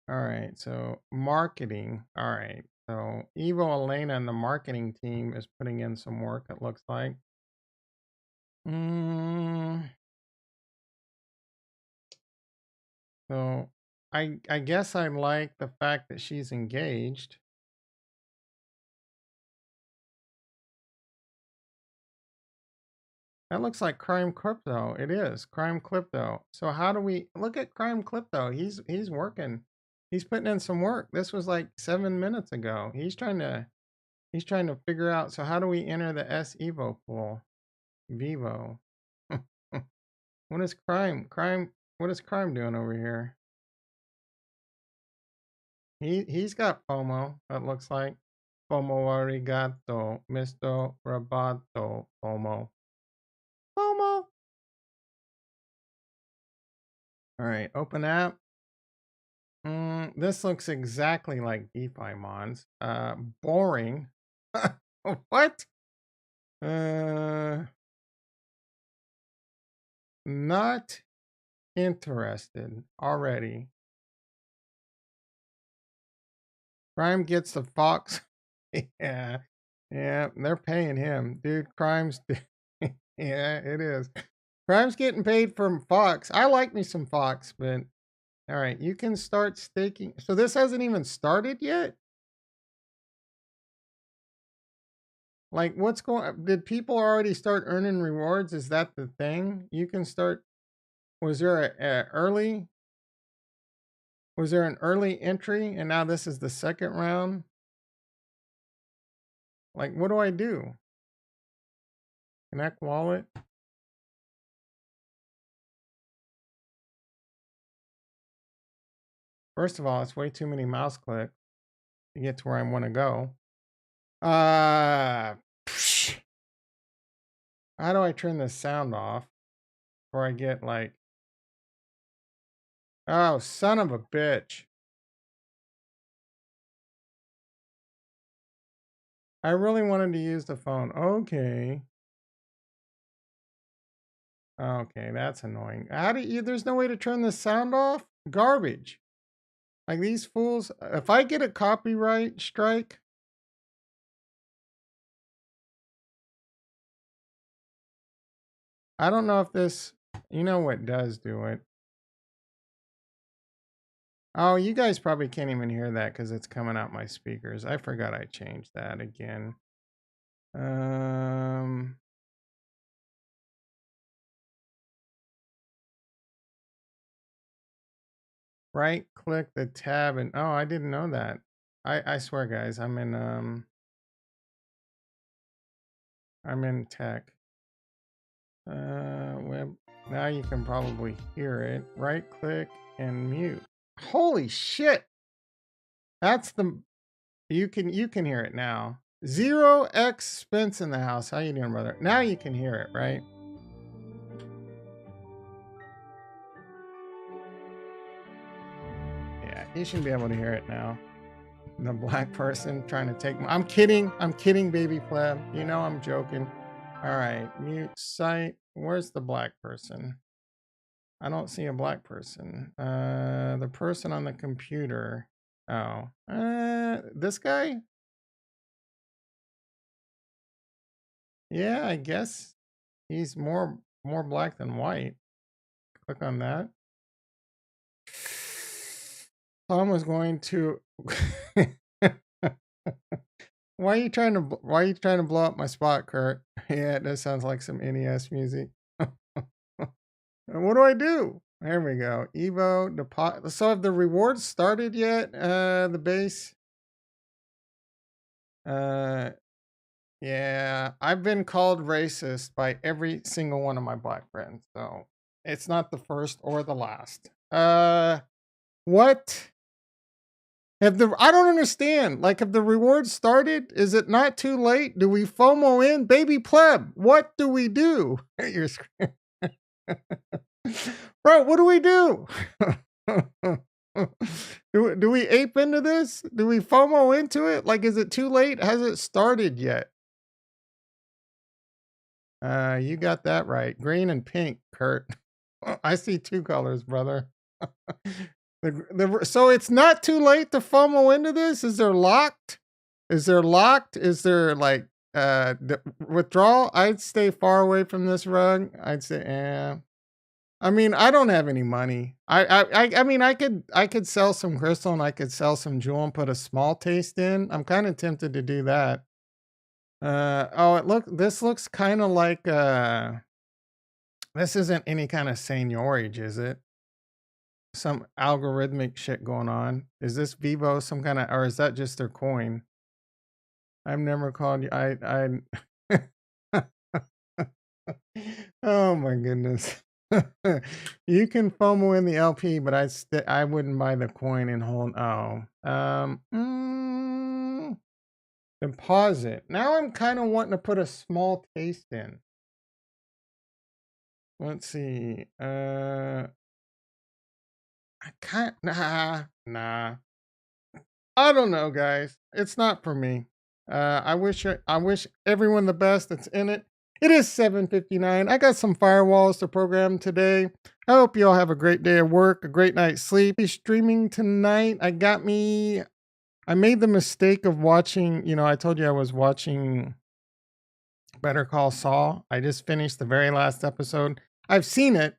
right. So marketing. All right. So Evo Elena and the marketing team is putting in some work. It looks like. So I guess I like the fact that she's engaged. That looks like Crime Crypto. It is Crime Crypto. So how do we look at Crime Crypto? He's working. He's putting in some work. This was like 7 minutes ago. He's trying to figure out, so how do we enter the S Evo pool? Vivo. What is crime? What is crime doing over here? He's got FOMO, it looks like. FOMO arigato, Mr. Roboto. FOMO. FOMO. All right, open app. This looks exactly like DeFi Mons. Boring. What? Not interested already. Crime gets the Fox. Yeah. Yeah, they're paying him. Dude, Crime's yeah, it is. Crime's getting paid from Fox. I like me some Fox, but all right, you can start staking. So this hasn't even started yet? Like what's going did people already start earning rewards? Is that the thing? You can start was there an early entry and now this is the second round? Like what do I do? Connect wallet? First of all, it's way too many mouse clicks to get to where I want to go. How do I turn this sound off before I get like, oh, son of a bitch. I really wanted to use the phone. Okay. Okay, that's annoying. How do you, there's no way to turn the sound off? Garbage. Like these fools, if I get a copyright strike, I don't know if this, you know what does do it. Oh, you guys probably can't even hear that because it's coming out my speakers. I forgot I changed that again. Right click the tab and oh, I didn't know that. I swear guys, I'm in tech. Web. Now you can probably hear it. Right click and mute. Holy shit. That's the you can hear it now. 0x Spence in the house. How you doing, brother? Now you can hear it, right? Yeah, you should be able to hear it now. The black person trying to take my, I'm kidding, baby pleb. You know I'm joking. All right, mute site. Where's the black person? I don't see a black person. The person on the computer. Oh, this guy? Yeah, I guess he's more black than white. Click on that. Tom was going to. Why are you trying to blow up my spot, Kurt? Yeah, that sounds like some NES music. What do I do? There we go. Evo deposit. So have the rewards started yet? The base. Yeah, I've been called racist by every single one of my black friends, so it's not the first or the last. What? I don't understand. Like, have the rewards started? Is it not too late? Do we FOMO in? Baby pleb, what do we do? You're Bro, what do we do? do we ape into this? Do we FOMO into it? Like, is it too late? Has it started yet? You got that right. Green and pink, Kurt. I see two colors, brother. So it's not too late to FOMO into this? Is there locked? Is there like withdrawal? I'd stay far away from this rug. I'd say, I mean, I don't have any money. I mean, I could sell some crystal and I could sell some jewel and put a small taste in. I'm kind of tempted to do that. This looks kind of like this isn't any kind of seigniorage, is it? some algorithmic shit going on. Is this Vivo some kind of, or is that just their coin? I've never called you. Oh my goodness. You can FOMO in the LP, but I wouldn't buy the coin and hold. Oh, deposit. Now I'm kind of wanting to put a small taste in. Let's see. I can't. Nah. I don't know, guys. It's not for me. I wish everyone the best that's in it. It is 7:59. I got some firewalls to program today. I hope you all have a great day of work, a great night's sleep. Be streaming tonight. I made the mistake of watching, I told you I was watching Better Call Saul. I just finished the very last episode. I've seen it,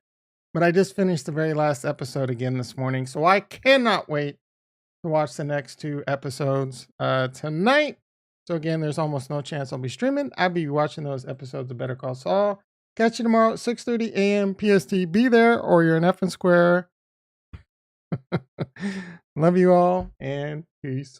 but I just finished the very last episode again this morning. So I cannot wait to watch the next two episodes tonight. So again, there's almost no chance I'll be streaming. I'll be watching those episodes of Better Call Saul. Catch you tomorrow at 6:30 a.m. PST. Be there or you're in F and Square. Love you all and peace.